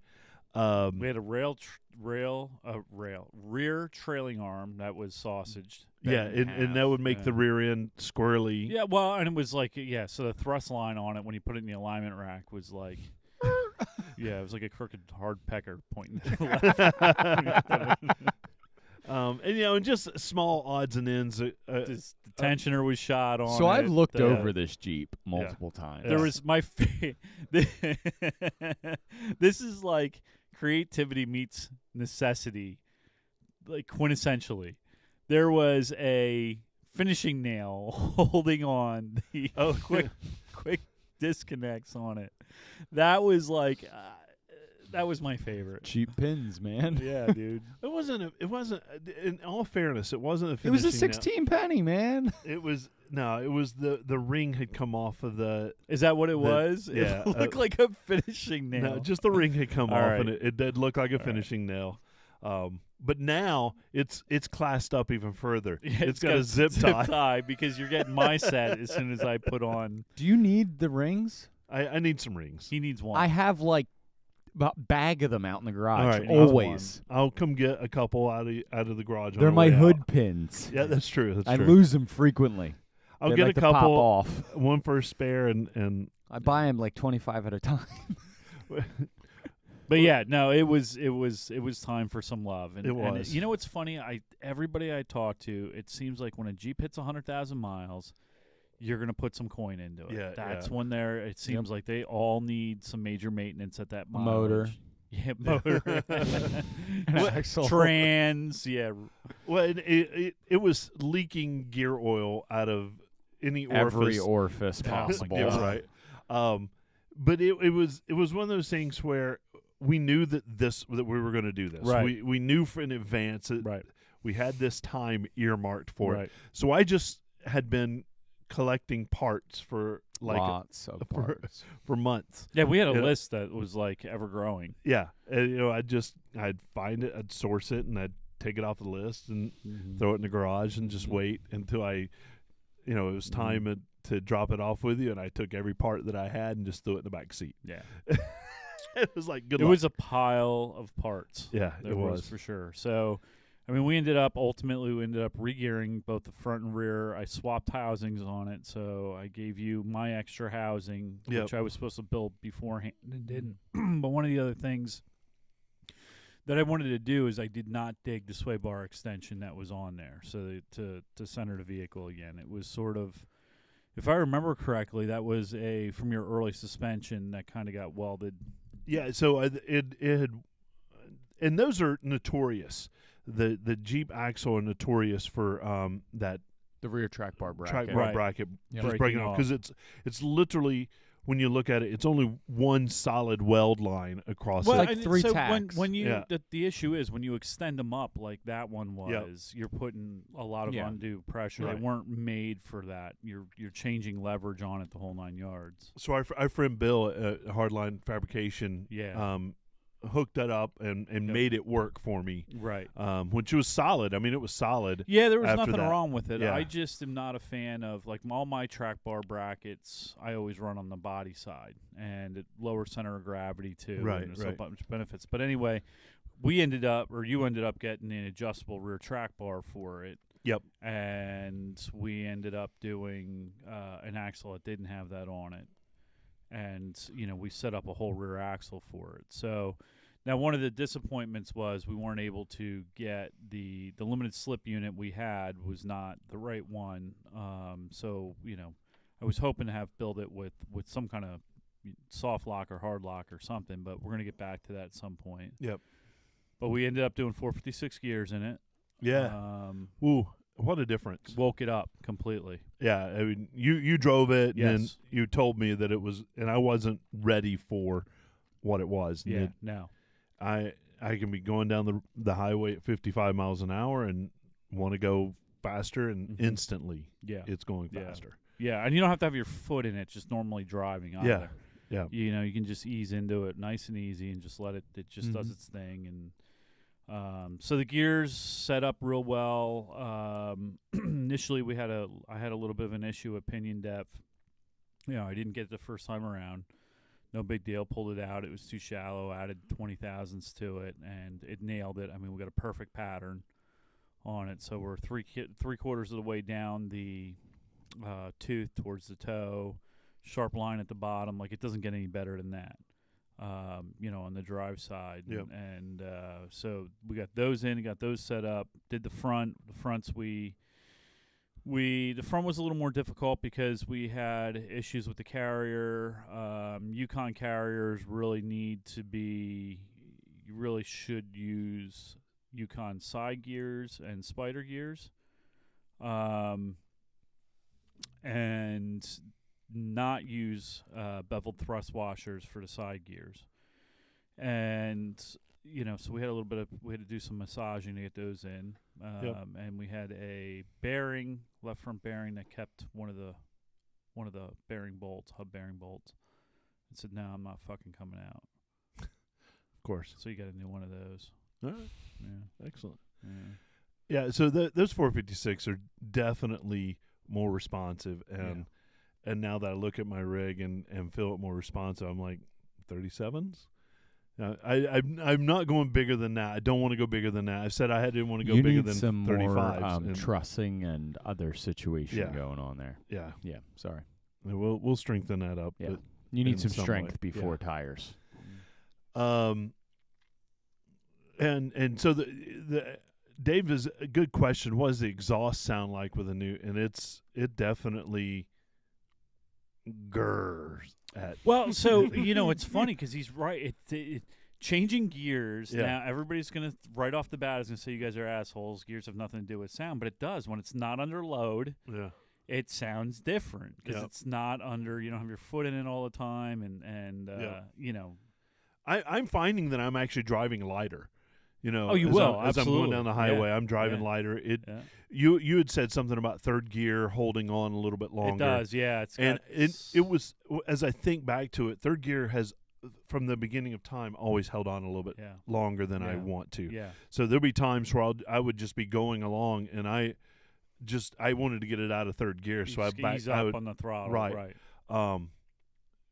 S3: We had a rear trailing arm that was sausaged.
S1: Yeah,
S3: bent in
S1: and that
S3: half,
S1: would make the
S3: and-
S1: rear end squirrely.
S3: Yeah, well, and it was like, so the thrust line on it when you put it in the alignment rack was like, it was like a crooked hard pecker pointing to the left.
S1: And just small odds and ends.
S3: The tensioner was shot on
S2: So
S3: it.
S2: I've looked
S3: The-
S2: over this Jeep multiple times.
S3: There was my this is like creativity meets necessity, like quintessentially. There was a finishing nail holding on the quick disconnects on it. That was like that was my favorite.
S2: cheap pins, man.
S3: Yeah, dude.
S1: It wasn't. In all fairness, it wasn't a
S2: It was
S1: finishing
S2: a 16 penny, man.
S1: nail. It was It was the ring had come off of the.
S3: Is that what it was?
S1: yeah,
S3: It looked like a finishing nail.
S1: No, just the ring had come
S3: All
S1: off,
S3: right.
S1: and it did look like a finishing nail. But now it's classed up even further.
S3: Yeah,
S1: it's got a zip tie.
S3: because you're getting my set as soon as I put on.
S2: Do you need the rings?
S1: I need some rings.
S3: He needs one.
S2: I have like a bag of them out in the garage.
S1: All right,
S2: always.
S1: I'll come get a couple out of the garage. on
S2: They're
S1: the
S2: my
S1: way
S2: hood
S1: out.
S2: pins.
S1: Yeah, that's true. That's
S2: I
S1: true.
S2: lose them frequently.
S1: I'll
S2: They
S1: get
S2: like
S1: a
S2: to pop
S1: couple.
S2: off.
S1: One for a spare, and
S2: I buy them like 25 at a time.
S3: But yeah, no, it was time for some love. And,
S1: It
S3: and
S1: was.
S3: you know what's funny? Everybody I talk to, it seems like when a Jeep hits 100,000 miles, you're gonna put some coin into it.
S1: Yeah,
S3: That's
S1: yeah.
S3: when it seems like they all need some major maintenance at that
S2: Motor.
S3: mileage. Yeah, motor.
S2: Axle.
S3: Trans, yeah.
S1: well, it was leaking gear oil out of any
S2: Every
S1: orifice.
S2: orifice
S3: Oh, my
S2: possible.
S3: God.
S1: Right. But it was one of those things where we knew that we were going to do this.
S3: Right.
S1: We knew in advance that
S3: Right.
S1: we had this time earmarked for
S3: Right.
S1: it. So I just had been collecting parts for like
S2: Lots of parts.
S1: for months.
S3: Yeah, we had a
S1: You know?
S3: list that was like ever growing.
S1: Yeah, and, I'd find it, I'd source it, and I'd take it off the list and throw it in the garage and just wait until I it was time to drop it off with you, and I took every part that I had and just threw it in the back seat.
S3: Yeah.
S1: It was like good
S3: It
S1: luck.
S3: was a pile of parts.
S1: Yeah,
S3: There
S1: it was.
S3: for sure. So, I mean, we ended up re-gearing both the front and rear. I swapped housings on it, so I gave you my extra housing,
S1: Yep.
S3: which I was supposed to build beforehand and didn't. But one of the other things that I wanted to do is I did not dig the sway bar extension that was on there, so to center the vehicle again. It was sort of, if I remember correctly, that was from your early suspension that kind of got welded.
S1: Yeah, so it had, and those are notorious. The Jeep axle are notorious for that
S2: The rear track bar bracket.
S1: track bar
S3: Right.
S1: bracket
S2: Yep.
S1: just
S3: Breaking
S1: breaking off,
S3: off.
S1: because it's literally, when you look at it, it's only one solid weld line across
S2: Well,
S1: it.
S2: like
S3: and
S2: 3
S3: so
S2: tacks.
S3: when you
S1: Yeah.
S3: the issue is when you extend them up like that one
S1: Yep.
S3: was, you're putting a lot of
S2: Yeah.
S3: undue pressure.
S1: Right.
S3: They weren't made for that. You're changing leverage on it the whole 9 yards.
S1: So our friend Bill at Hardline Fabrication,
S3: Yeah.
S1: hooked that up and made it work for me,
S3: Right.
S1: which was solid. I mean, it was solid.
S3: Yeah, there was
S1: after
S3: nothing
S1: that.
S3: wrong with it.
S1: Yeah.
S3: I just am not a fan of, like, all my track bar brackets, I always run on the body side, and it lower center of gravity too.
S1: Right,
S3: and there's
S1: right.
S3: a bunch of benefits. But anyway, you ended up getting an adjustable rear track bar for it.
S1: Yep.
S3: And we ended up doing an axle that didn't have that on it. And, we set up a whole rear axle for it. So now one of the disappointments was we weren't able to get the limited slip unit we had was not the right one. So, I was hoping to have build it with some kind of soft lock or hard lock or something, but we're going to get back to that at some point.
S1: Yep.
S3: But we ended up doing 456 gears in it.
S1: Yeah. Ooh, what a difference.
S3: Woke it up completely.
S1: Yeah, I mean, you drove it, and
S3: Yes.
S1: you told me that it was, and I wasn't ready for what it was. And
S3: Yeah,
S1: it-
S3: no.
S1: I can be going down the highway at 55 miles an hour and want to go faster, and
S3: Mhm.
S1: instantly
S3: Yeah.
S1: it's going
S3: Yeah.
S1: faster.
S3: Yeah, and you don't have to have your foot in it, just normally driving either.
S1: Yeah. Yeah.
S3: You can just ease into it nice and easy and just let it just does
S1: Mhm.
S3: its thing. And so the gears set up real well. Initially I had a little bit of an issue with pinion depth. I didn't get it the first time around. No big deal. Pulled it out. It was too shallow. Added 20 thousandths to it, and it nailed it. I mean, we got a perfect pattern on it. So we're three quarters of the way down the tooth towards the toe. Sharp line at the bottom. Like, it doesn't get any better than that. On the drive side.
S1: Yep.
S3: And so we got those in, got those set up. Did the front. The fronts the front was a little more difficult because we had issues with the carrier. Yukon carriers really you really should use Yukon side gears and spider gears. And not use beveled thrust washers for the side gears. And so we had to do some massaging to get those in. And we had a left front bearing that kept one of the bearing bolts, hub bearing bolts. And said, "No, I'm not fucking coming out."
S1: Of course.
S3: So you got a new one of those.
S1: All right.
S3: Yeah.
S1: Excellent.
S3: Yeah.
S1: Yeah, so those 456 are definitely more responsive, and now that I look at my rig and feel it more responsive, I'm like, 37s? I'm not going bigger than that. I don't want to go bigger than that. I said I didn't want to go
S2: You
S1: bigger
S2: need
S1: than
S2: some
S1: 35s.
S2: more
S1: and
S2: trussing and other situation
S1: Yeah.
S2: going on there.
S1: yeah,
S2: Yeah, sorry.
S1: and we'll strengthen that up.
S2: Yeah.
S1: But
S2: You need
S1: in
S2: some
S1: some
S2: strength
S1: way,
S2: before
S1: yeah.
S2: tires.
S1: And so the Dave, is a good question. What does the exhaust sound like with a new? And it definitely gurs at.
S3: Well, so it's funny because he's right. Changing gears now. Everybody's gonna right off the bat is gonna say you guys are assholes. Gears have nothing to do with sound, but it does when it's not under load.
S1: Yeah.
S3: It sounds different because
S1: Yep.
S3: it's not under. You don't have your foot in it all the time, and
S1: I'm finding that I'm actually driving lighter.
S3: Oh, you
S1: as
S3: will,
S1: as I'm going down
S3: absolutely.
S1: the highway,
S3: Yeah.
S1: I'm driving
S3: Yeah.
S1: lighter.
S3: Yeah.
S1: You had said something about third gear holding on a little bit
S3: It
S1: longer.
S3: does. Yeah,
S1: And it was, as I think back to it, third gear has, from the beginning of time, always held on a little bit
S3: Yeah.
S1: longer than I
S3: Yeah.
S1: want to.
S3: Yeah.
S1: So there'll be times where I would just be going along, and I I wanted to get it out of third gear, so I
S3: ease
S1: I
S3: up
S1: would,
S3: on the throttle.
S1: Right.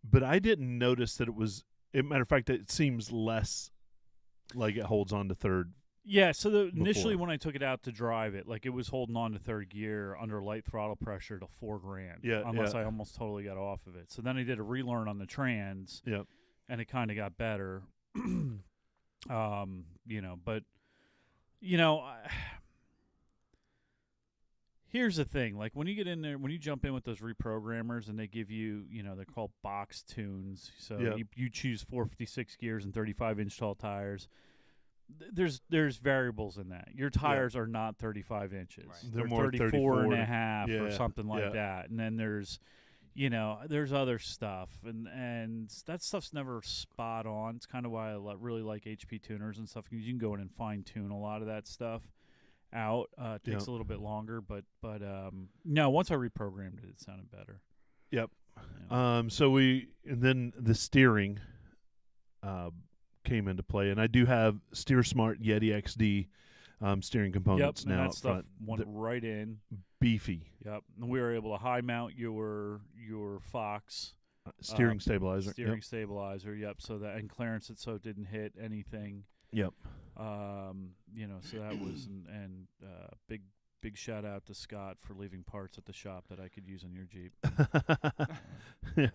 S1: But I didn't notice that it was. Matter of fact, it seems less like it holds on to third.
S3: Yeah, so initially
S1: before.
S3: when I took it out to drive it, like it was holding on to third gear under light throttle pressure to $4,000.
S1: Yeah,
S3: unless
S1: yeah.
S3: I almost totally got off of it. So then I did a relearn on the trans,
S1: Yep.
S3: and it kind of got better. But here's the thing: like when you get in there, when you jump in with those reprogrammers, and they give you, they're called box tunes. So
S1: Yep.
S3: you choose 456 gears and 35-inch tall tires. There's variables in that. Your tires are not 35 inches.
S2: Right.
S1: They're
S3: They're
S1: more
S3: 34 and a
S1: 34
S3: half or
S1: yeah,
S3: something like
S1: yeah.
S3: that. And then there's other stuff, and that stuff's never spot on. It's kind of why I really like HP tuners and stuff, because you can go in and fine tune a lot of that stuff out. It takes
S1: Yeah.
S3: a little bit longer, but no, once I reprogrammed it, it sounded better.
S1: Yep.
S3: Yeah.
S1: And then the steering came into play, and I do have SteerSmart Yeti XD steering components
S3: Yep, and
S1: now
S3: that
S1: up
S3: stuff
S1: front.
S3: went
S1: They're
S3: right in.
S1: beefy
S3: Yep, and we were able to high mount your Fox
S1: steering stabilizer.
S3: steering stabilizer. Yep, so that, and clearance it so it didn't hit anything.
S1: Yep.
S3: So that was and big shout out to Scott for leaving parts at the shop that I could use on your Jeep.
S1: Yeah,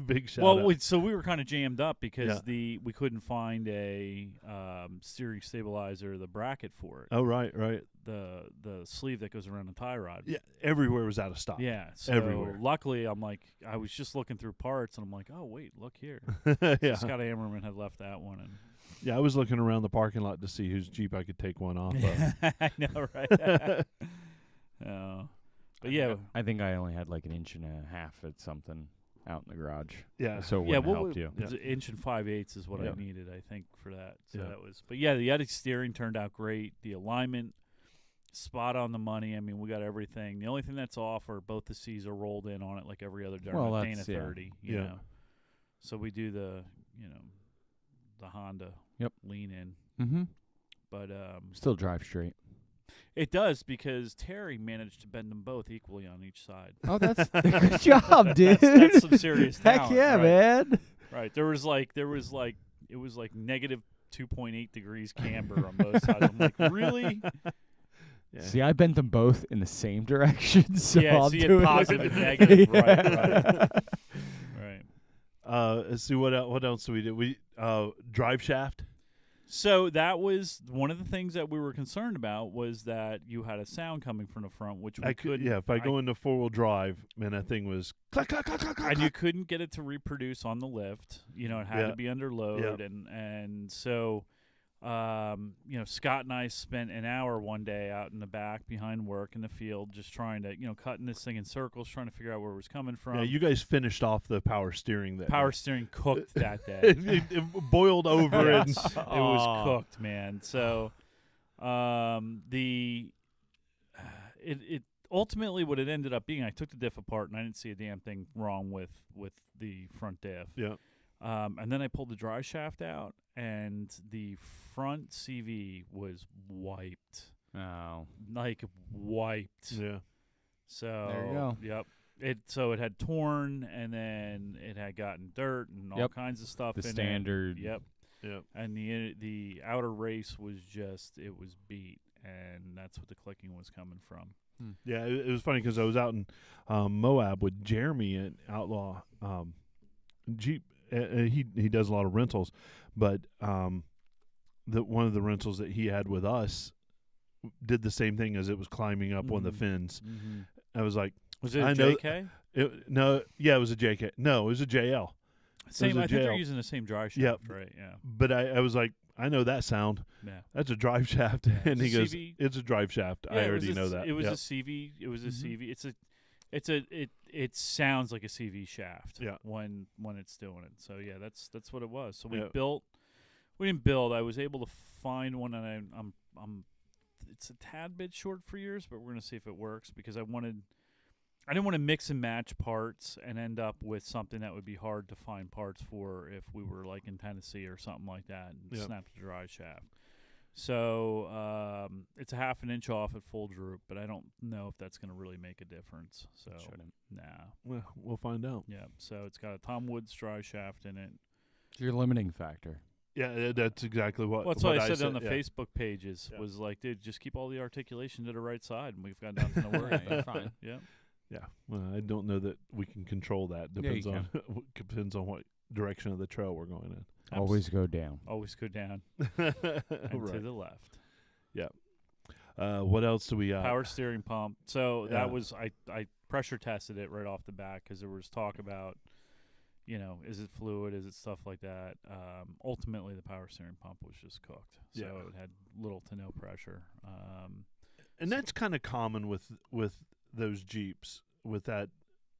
S1: big shout
S3: Well,
S1: out.
S3: so we were kind of jammed up because
S1: Yeah.
S3: we couldn't find a steering stabilizer, the bracket for it,
S1: Oh, right.
S3: the sleeve that goes around the tie rod.
S1: Yeah, everywhere was out of stock.
S3: Yeah, so
S1: Everywhere.
S3: luckily I was just looking through parts and I'm like, oh wait, look here.
S1: Yeah.
S3: Scott Ammerman had left that one, and
S1: Yeah, I was looking around the parking lot to see whose Jeep I could take one off of.
S3: I know, right? But yeah,
S2: I think I only had like an inch and a half at something out in the garage.
S1: Yeah.
S2: So it
S3: yeah,
S2: wouldn't have helped you.
S3: it was an inch and 5/8 is what
S1: Yeah.
S3: I needed, I think, for that. So
S1: Yeah.
S3: that was, but yeah, the Yeti steering turned out great. The alignment, spot on the money. I mean, we got everything. The only thing that's off are both the C's are rolled in on it, like every other
S2: Well,
S3: Dana
S2: that's- yeah.
S3: 30. You
S1: Yeah.
S3: know, so we do the Honda lean in,
S2: Mm-hmm.
S3: but
S2: Still drive straight.
S3: it does, because Terry managed to bend them both equally on each side.
S2: Oh, that's good job, dude.
S3: That's some serious
S2: Heck
S3: talent,
S2: yeah,
S3: right?
S2: man.
S3: Right. It was like negative 2.8 degrees camber on both sides. I'm like, really?
S1: Yeah.
S2: See, I bent them both in the same direction, so
S3: Yeah,
S2: I'm
S3: so you had
S2: doing
S3: positive and negative.
S2: Yeah.
S3: Right.
S1: Let's see what else do we do? We drive shaft.
S3: So that was one of the things that we were concerned about, was that you had a sound coming from the front, which we couldn't.
S1: Yeah, if I go into 4-wheel drive, man, that thing was clack, clack, clack, clack, clack.
S3: And you couldn't get it to reproduce on the lift. It had
S1: Yeah.
S3: to be under load, and so Scott and I spent an hour one day out in the back behind work in the field, just trying to cutting this thing in circles, trying to figure out where it was coming from.
S1: Yeah, you guys finished off the power steering.
S3: Power steering cooked that day.
S1: it boiled over
S3: Yeah.
S1: and
S3: It was cooked, man. So it ultimately what it ended up being, I took the diff apart and I didn't see a damn thing wrong with the front diff.
S1: yeah.
S3: And then I pulled the drive shaft out, and the front CV was wiped.
S2: Oh.
S3: Like wiped.
S1: Yeah.
S3: So
S2: There you go.
S3: Yep. It had torn, and then it had gotten dirt and all
S2: Yep.
S3: kinds of stuff
S2: The
S3: in
S2: standard.
S3: it. Yep.
S1: Yeah.
S3: And the outer race was it was beat, and that's what the clicking was coming from.
S1: Yeah, it was funny because I was out in Moab with Jeremy at Outlaw Jeep. He does a lot of rentals, but one of the rentals that he had with us did the same thing as it was climbing up one of the fins.
S3: Mm-hmm.
S1: I was like,
S3: Was it
S1: I
S3: a
S1: know-
S3: JK?
S1: it was a JK. No, it was a JL.
S3: Same.
S1: a
S3: I think they're
S1: JL.
S3: using the same drive
S1: Yep.
S3: shaft, right? Yeah.
S1: But I was like, I know that sound.
S3: Yeah.
S1: That's a drive shaft.
S3: Yeah,
S1: And he
S3: it's a
S1: goes,
S3: CV.
S1: it's a drive shaft.
S3: Yeah,
S1: I
S3: it was
S1: already know that.
S3: It was
S1: Yep.
S3: a CV. It was a
S2: Mhm.
S3: CV. It sounds like a CV shaft.
S1: Yeah.
S3: When it's doing it. So yeah, that's what it was. So we
S1: Yeah.
S3: didn't build. I was able to find one, and I'm it's a tad bit short for yours, but we're gonna see if it works, because I didn't want to mix and match parts and end up with something that would be hard to find parts for if we were like in Tennessee or something like that and
S1: Yep.
S3: snap the drive shaft. So it's a half an inch off at full droop, but I don't know if that's going to really make a difference. So
S2: Shouldn't.
S3: nah.
S1: Well, we'll find out.
S3: Yeah. So it's got a Tom Woods dry shaft in it.
S2: It's your limiting factor.
S1: Yeah, that's exactly what.
S3: Well, that's
S1: what
S3: what I said on the
S1: yeah.
S3: Facebook pages
S1: Yeah.
S3: was like, dude, just keep all the articulation to the right side, and we've got nothing to worry
S2: Yeah, you're
S3: about.
S2: fine.
S3: Yeah.
S1: Yeah, well, I don't know that we can control that.
S2: Yeah, you
S1: Depends on depends on what direction of the trail we're going in.
S2: Always go down.
S3: Always go down and to
S1: Right.
S3: the left.
S1: What else do we?
S3: Power steering pump. So
S1: Yeah.
S3: that was I pressure tested it right off the bat because there was talk about, is it fluid? Is it stuff like that? Ultimately, the power steering pump was just cooked, so
S1: Yeah.
S3: it had little to no pressure.
S1: And that's kind of common with those Jeeps with that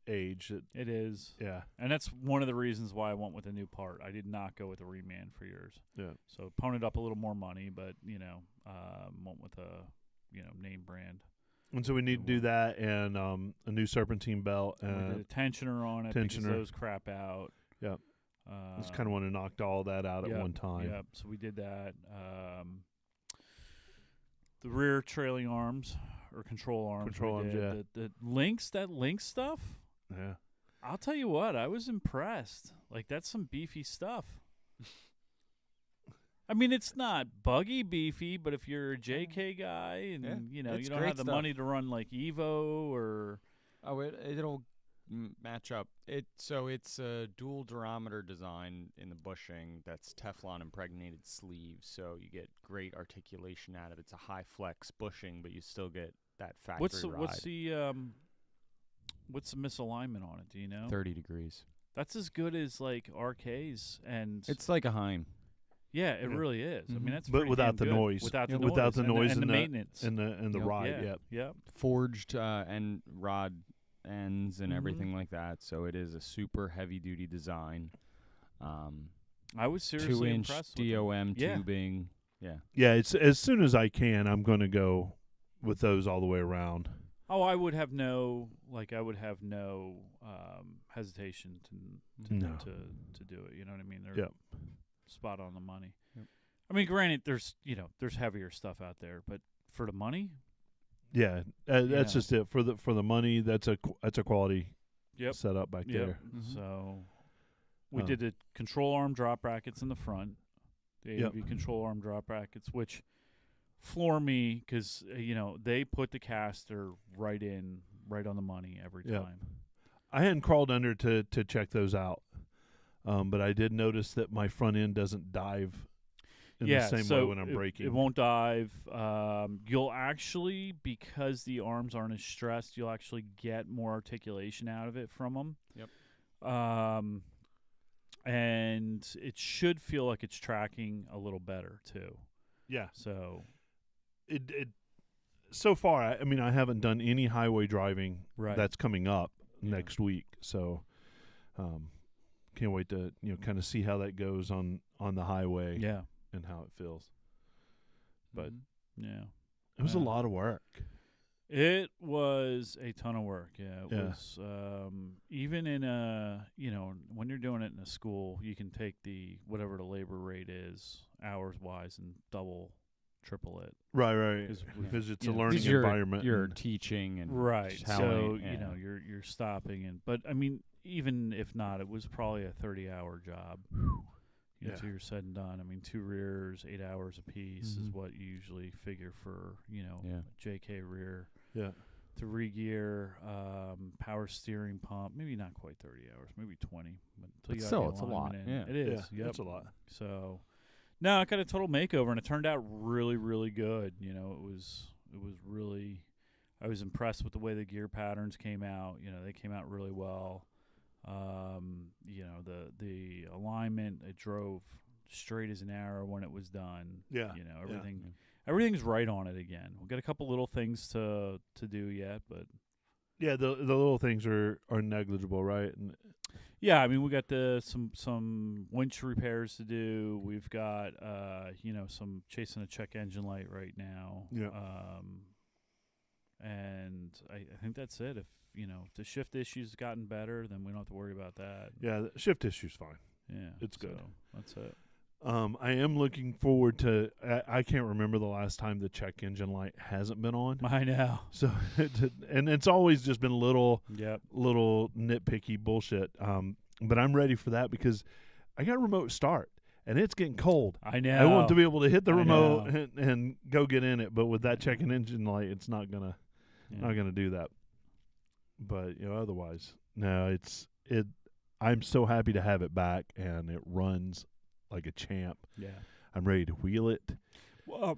S1: age.
S3: It is,
S1: Yeah,
S3: and that's one of the reasons why I went with a new part. I did not go with a reman for yours.
S1: yeah.
S3: So ponied up a little more money, but went with a name brand.
S1: And so we need to do that and a new serpentine belt
S3: We did
S1: and
S3: a tensioner on it because
S1: tensioner.
S3: those crap out.
S1: Yep. just kind of want to knock all that out at one time.
S3: Yeah, so we did that. The rear trailing arms or control arms.
S1: Control
S3: we
S1: arms,
S3: did. The links, that link stuff.
S1: Yeah.
S3: I'll tell you what, I was impressed. Like that's some beefy stuff. I mean, it's not buggy beefy, but if you're a JK guy and
S2: Yeah,
S3: you
S2: it's
S3: don't
S2: great
S3: have the
S2: stuff.
S3: money to run like Evo or
S2: Oh, it'll match up. So it's a dual durometer design in the bushing that's Teflon impregnated sleeves, so you get great articulation out of it. It's a high flex bushing, but you still get that factory ride.
S3: what's the misalignment on it? Do you know?
S2: 30 degrees.
S3: That's as good as like RKs and
S2: It's like a Heim.
S3: yeah, it
S1: Yeah.
S3: really is. I
S2: Mhm.
S3: mean, that's
S1: But
S3: pretty
S1: without
S3: damn
S1: the
S3: good.
S1: noise.
S3: Without
S2: Yeah,
S3: the
S1: without
S3: noise
S1: the
S3: and
S1: noise
S3: and the
S1: and
S3: maintenance.
S1: and the
S2: Yep.
S1: ride.
S3: yeah,
S1: Yep.
S3: yeah.
S2: Forged and rod ends and
S3: Mhm.
S2: everything like that, so it is a super heavy duty design.
S3: I was seriously
S2: 2-inch
S3: impressed with it.
S2: DOM
S3: Yeah.
S2: tubing. Yeah.
S1: Yeah. It's as soon as I can, I'm going to go with those all the way around.
S3: Oh, I would have no hesitation to
S1: No.
S3: to do it. You know what I mean? They're
S1: Yep.
S3: spot on the money.
S2: Yep.
S3: I mean, granted, there's heavier stuff out there, but for the money,
S1: Yeah. That's
S3: Yeah.
S1: just it for the money. That's a quality
S3: Yep.
S1: setup back there.
S2: Mhm.
S3: So we
S1: Oh.
S3: did the control arm drop brackets in the front, the
S1: Yep.
S3: AV control arm drop brackets, which floor me because they put the caster right on the money every
S1: Yep.
S3: time.
S1: I hadn't crawled under to check those out, but I did notice that my front end doesn't dive in the same
S3: so
S1: way when I'm braking.
S3: It won't dive. You'll actually, because the arms aren't as stressed, you'll actually get more articulation out of it from them.
S2: Yep.
S3: And it should feel like it's tracking a little better too.
S1: Yeah.
S3: So
S1: It so far. I mean, I haven't done any highway driving
S3: right.
S1: that's coming up
S2: Yeah.
S1: next week. So, can't wait to kind of see how that goes on the highway
S3: yeah.
S1: and how it feels. But
S2: Mhm.
S3: Yeah.
S1: it was a
S3: Yeah.
S1: lot of work.
S3: It was a ton of work. Yeah, it
S1: Yeah.
S3: was. Even in when you're doing it in a school, you can take whatever the labor rate is hours wise and double, triple it.
S1: Right.
S3: 'Cause
S1: Because it's
S3: you
S1: a
S3: know,
S1: learning
S2: 'Cause you're,
S1: environment.
S2: You're
S1: and-
S2: teaching and
S3: Right. So
S2: telling, yeah.
S3: you're stopping but I mean, even if not, it was probably a 30-hour job.
S1: Yeah.
S3: Till you're said and done. I mean, 2 rears, 8 hours apiece is
S2: Mhm.
S3: what you usually figure for
S2: Yeah.
S3: JK rear.
S1: yeah.
S3: The regear, power steering pump, maybe not quite 30 hours, maybe 20. But
S2: But still, it's a lot, yeah.
S3: It is.
S1: Yeah,
S3: Yep.
S1: that's a lot.
S3: So, no, I got a total makeover, and it turned out really, really good. It was really. I was impressed with the way the gear patterns came out. They came out really well. The alignment, it drove straight as an arrow when it was done.
S1: Yeah.
S3: Everything. Everything's right on it again. We've got a couple little things to do yet, but
S1: Yeah, the little things are negligible, right? And
S3: yeah, I mean we got some winch repairs to do. We've got some chasing a check engine light right now.
S1: Yeah.
S3: And I think that's it. If the shift issue's gotten better, then we don't have to worry about that.
S1: yeah, the shift issue's fine.
S3: Yeah,
S1: It's good.
S3: So that's it.
S1: I am looking forward to. I can't remember the last time the check engine light hasn't been on.
S3: I know.
S1: So, and it's always just been little
S3: Yep.
S1: nitpicky bullshit. But I'm ready for that because I got remote start and it's getting cold.
S3: I know.
S1: I want to be able to hit the
S3: I
S1: remote
S3: know.
S1: and go get in it. But with that check engine light, it's not gonna do that. But otherwise, no. I'm so happy to have it back, and it runs like a champ.
S3: Yeah.
S1: I'm ready to wheel it.
S3: Well,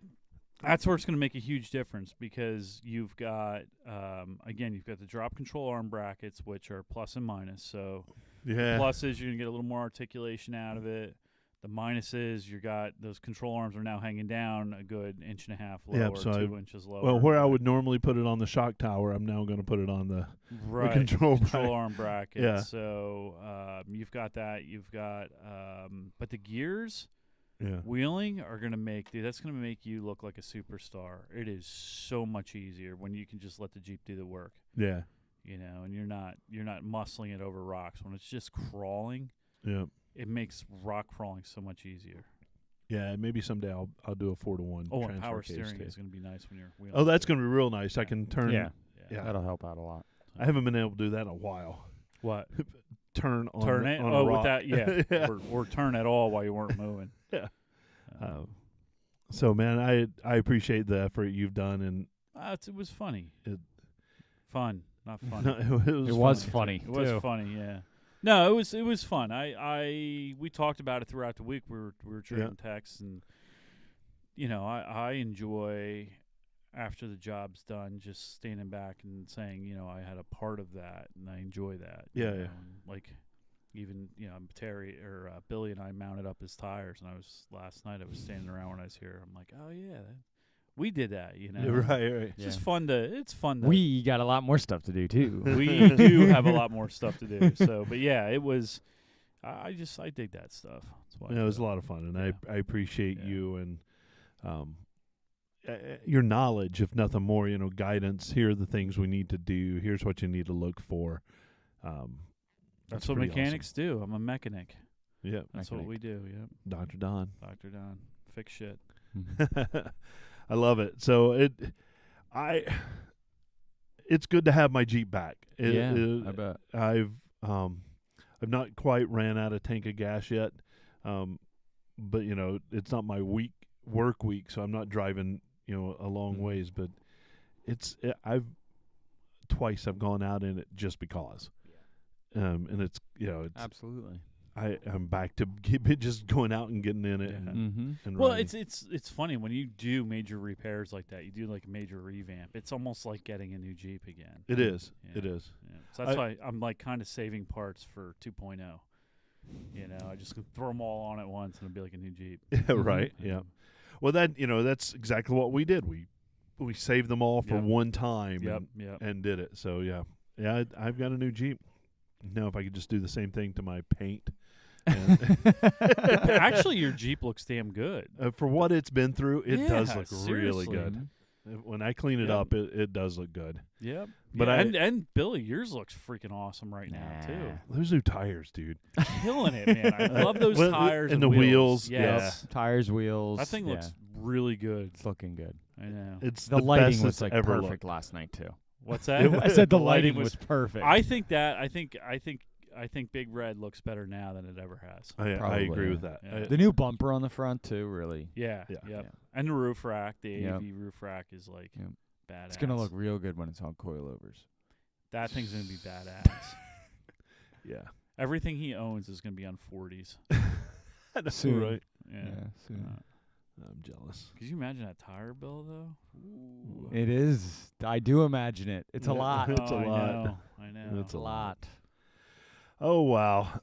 S3: that's where it's going to make a huge difference because you've got, again, you've got the drop control arm brackets, which are plus and minus. So
S1: Yeah.
S3: plus is you're going to get a little more articulation out of it. The minus is you got those control arms are now hanging down a good 1.5 lower,
S1: Yep, so
S3: 2 inches lower.
S1: Well, where I would normally put it on the shock tower, I'm now going to put it on the
S3: right.
S1: control
S3: arm bracket.
S1: Yeah.
S3: So you've got that. You've got, but the gears
S1: Yeah.
S3: wheeling are going to make that's going to make you look like a superstar. It is so much easier when you can just let the Jeep do the work.
S1: Yeah.
S3: And you're not muscling it over rocks when it's just crawling.
S1: Yeah.
S3: It makes rock crawling so much easier.
S1: Yeah. Maybe someday I'll do a 4-to-1.
S3: Oh, and
S1: transfer
S3: power
S1: case
S3: steering
S1: too.
S3: is going to be nice when you're wheeling.
S1: Oh, that's going to be real nice. I can turn.
S2: Yeah.
S1: Yeah.
S2: That'll help out a lot.
S1: I haven't been able to do that in a while.
S3: What?
S1: Turn on.
S3: Turn
S1: the-
S3: it?
S1: on a
S3: Oh,
S1: rock.
S3: with that, yeah.
S1: Yeah.
S3: Or turn at all while you weren't moving.
S1: Yeah.
S3: Um,
S1: So man, I appreciate the effort you've done, and
S3: it was funny.
S1: It-
S3: Fun, not funny.
S1: it
S2: It was
S1: funny.
S2: funny.
S3: It was
S2: too.
S3: funny, yeah. No, it was fun. We talked about it throughout the week. We were trading texts, and I enjoy after the job's done, just standing back and saying, I had a part of that, and I enjoy that. you
S1: Yeah,
S3: know,
S1: yeah.
S3: and like even Terry or Billy and I mounted up his tires, and last night I was standing around when I was here. I'm like, oh yeah, we did that.
S1: Right.
S3: It's just fun to. It's fun to.
S2: We got a lot more stuff to do too.
S3: We do have a lot more stuff to do. So, but yeah, it was. I dig that stuff. That's why
S1: Yeah, it was a lot of fun, and
S3: Yeah.
S1: I appreciate
S3: Yeah.
S1: you and your knowledge, if nothing more. Guidance. Here are the things we need to do. Here's what you need to look for.
S3: That's what
S1: pretty
S3: mechanics do. I'm a mechanic.
S1: Awesome. Yeah,
S3: That's what we do. Yep.
S1: Dr. Don.
S3: Dr. Don. Fix shit.
S1: I love it. So it's good to have my Jeep back.
S2: I bet.
S1: I've not quite ran out of tank of gas yet, but it's not my work week, so I'm not driving a long ways. But I've gone out in it just because, and it's
S2: Absolutely.
S1: I'm back to just going out and getting in it.
S3: Yeah.
S1: And
S3: Well,
S1: running.
S3: it's funny when you do major repairs like that. You do like a major revamp. It's almost like getting a new Jeep again.
S1: It is.
S3: Yeah.
S1: It is.
S3: Yeah. So that's why I'm like kind of saving parts for 2.0. I just throw them all on at once and it'll be like a new Jeep.
S1: Yeah, right. Yeah. Well, that's exactly what we did. We saved them all for
S3: Yep.
S1: one time
S3: Yep. Yep.
S1: and did it. So yeah. I've got a new Jeep. Now if I could just do the same thing to my paint. And
S3: Actually, your Jeep looks damn good.
S1: for what it's been through, it does
S3: Yeah,
S1: look really
S3: seriously.
S1: good. When I clean it
S3: Yep.
S1: up, it does look good.
S3: Yep.
S1: But
S3: Yeah, and Billy, yours looks freaking awesome right now too.
S1: Those new tires, dude.
S3: Killing it, man. I love those
S1: Well,
S3: tires
S1: and the
S3: wheels.
S1: wheels, yeah.
S3: Yes.
S2: Tires, wheels.
S3: That thing
S2: yeah.
S3: looks really good.
S2: It's looking good.
S3: I know.
S1: It's
S2: The
S1: the
S2: lighting
S1: best
S2: was
S1: it's
S2: like
S1: ever
S2: perfect
S1: looked.
S2: last night too.
S3: What's that?
S2: I said the
S3: The
S2: lighting
S3: lighting
S2: was perfect.
S3: I think Big Red looks better now than it ever has.
S1: I
S2: Probably,
S1: agree
S2: yeah.
S1: with that.
S3: Yeah.
S2: the new bumper on the front too, really.
S3: Yeah.
S1: Yeah.
S3: Yep.
S2: Yeah.
S3: And the roof rack, the
S2: Yep.
S3: AV roof rack is like
S2: Yep.
S3: badass.
S2: It's gonna look real good when it's on coilovers.
S3: That thing's gonna be badass.
S1: Yeah.
S3: Everything he owns is gonna be on 40s.
S1: I know,
S2: Soon.
S1: right?
S3: Yeah.
S2: soon.
S1: I'm jealous.
S3: Could you imagine that tire bill though? Ooh.
S2: It is. I do imagine it. It's a
S1: Yeah.
S2: lot.
S1: It's a
S3: Oh,
S1: lot.
S3: I know.
S1: It's
S2: a lot.
S1: Oh wow.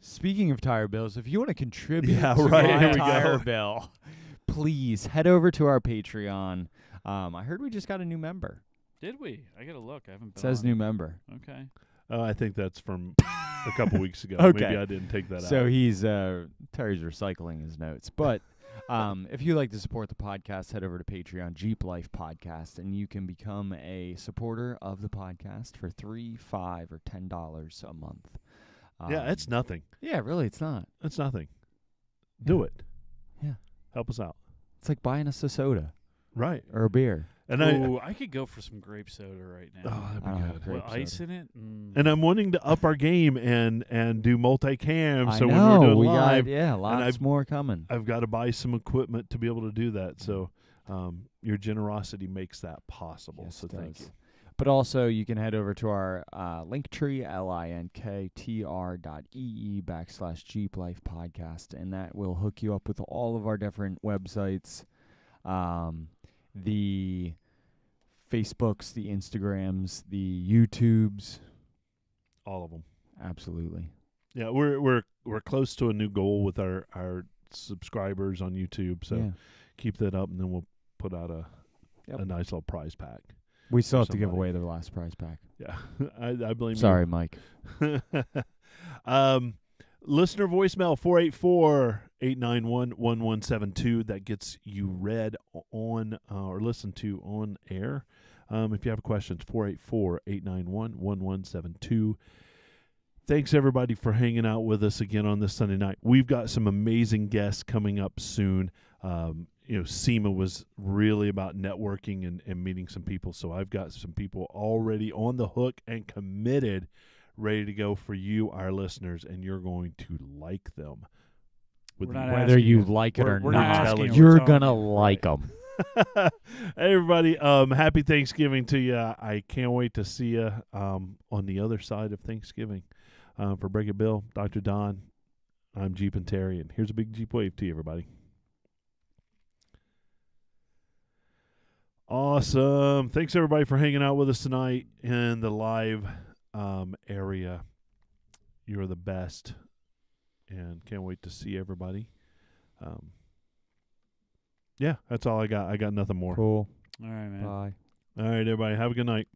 S2: Speaking of tire bills, if you want to contribute
S1: Yeah,
S2: to
S1: right,
S2: my
S1: here we
S2: tire
S1: go.
S2: bill, please head over to our Patreon. I heard we just got a new member.
S3: Did we? I gotta look. I haven't
S2: It
S3: been
S2: says
S3: on.
S2: new member.
S3: Okay.
S1: I think that's from a couple weeks ago.
S2: Okay.
S1: Maybe I didn't take that
S2: So
S1: out.
S2: he's Terry's recycling his notes. But if you'd like to support the podcast, head over to Patreon, Jeep Life Podcast, and you can become a supporter of the podcast for $3, $5, or $10 a month.
S1: Yeah, it's nothing.
S2: Yeah, really, it's not.
S1: It's nothing. Do it.
S4: Yeah.
S1: Help us out.
S4: It's like buying us a soda
S1: Right.
S4: or a beer.
S1: And
S3: Ooh, I could go for some grape soda right now.
S1: oh, that'd
S4: I don't
S1: be
S4: have
S1: good.
S4: grape
S3: With ice
S4: soda.
S3: in it?
S1: And I'm wanting to up our game and do multicam.
S4: I
S1: So
S4: know,
S1: when we're doing
S4: we
S1: live,
S4: got, lots
S1: I've-
S4: more coming.
S1: I've got to buy some equipment to be able to do that. So your generosity makes that possible.
S4: Yes,
S1: So
S4: it
S1: thank
S4: does.
S1: you.
S4: But also, you can head over to our Linktree, linktr.ee/Jeep Life Podcast, and that will hook you up with all of our different websites, the Facebooks, the Instagrams, the YouTubes.
S1: All of them.
S4: Absolutely.
S1: Yeah, we're close to a new goal with our subscribers on YouTube. So
S4: yeah.
S1: keep that up, and then we'll put out
S4: Yep.
S1: a nice little prize pack.
S4: We still
S1: for
S4: have to give
S1: somebody.
S4: away the last prize pack.
S1: Yeah, I blame
S4: Sorry, Mike.
S1: you. Listener voicemail 484-891-1172. That gets you read on or listened to on air. If you have questions, 484-891-1172. Thanks, everybody, for hanging out with us again on this Sunday night. We've got some amazing guests coming up soon. SEMA was really about networking and meeting some people, so I've got some people already on the hook and committed, ready to go for you, our listeners, and you're going to like them.
S3: We're not
S4: Whether
S3: asking
S4: you
S3: you.
S4: like it
S3: We're-
S4: or
S3: we're not
S4: not,
S3: asking you,
S4: you're
S3: we're telling
S4: going to
S3: you.
S4: like
S3: Right.
S4: them.
S1: Hey, everybody, happy Thanksgiving to you. I can't wait to see you on the other side of Thanksgiving. For Break It Bill, Dr. Don, I'm Jeep and Terry, and here's a big Jeep wave to you, everybody. Awesome. Thanks, everybody, for hanging out with us tonight in the live area. You're the best, and can't wait to see everybody. Yeah, that's all I got. I got nothing more.
S4: Cool.
S3: All right, man.
S4: Bye.
S1: All right, everybody, have a good night.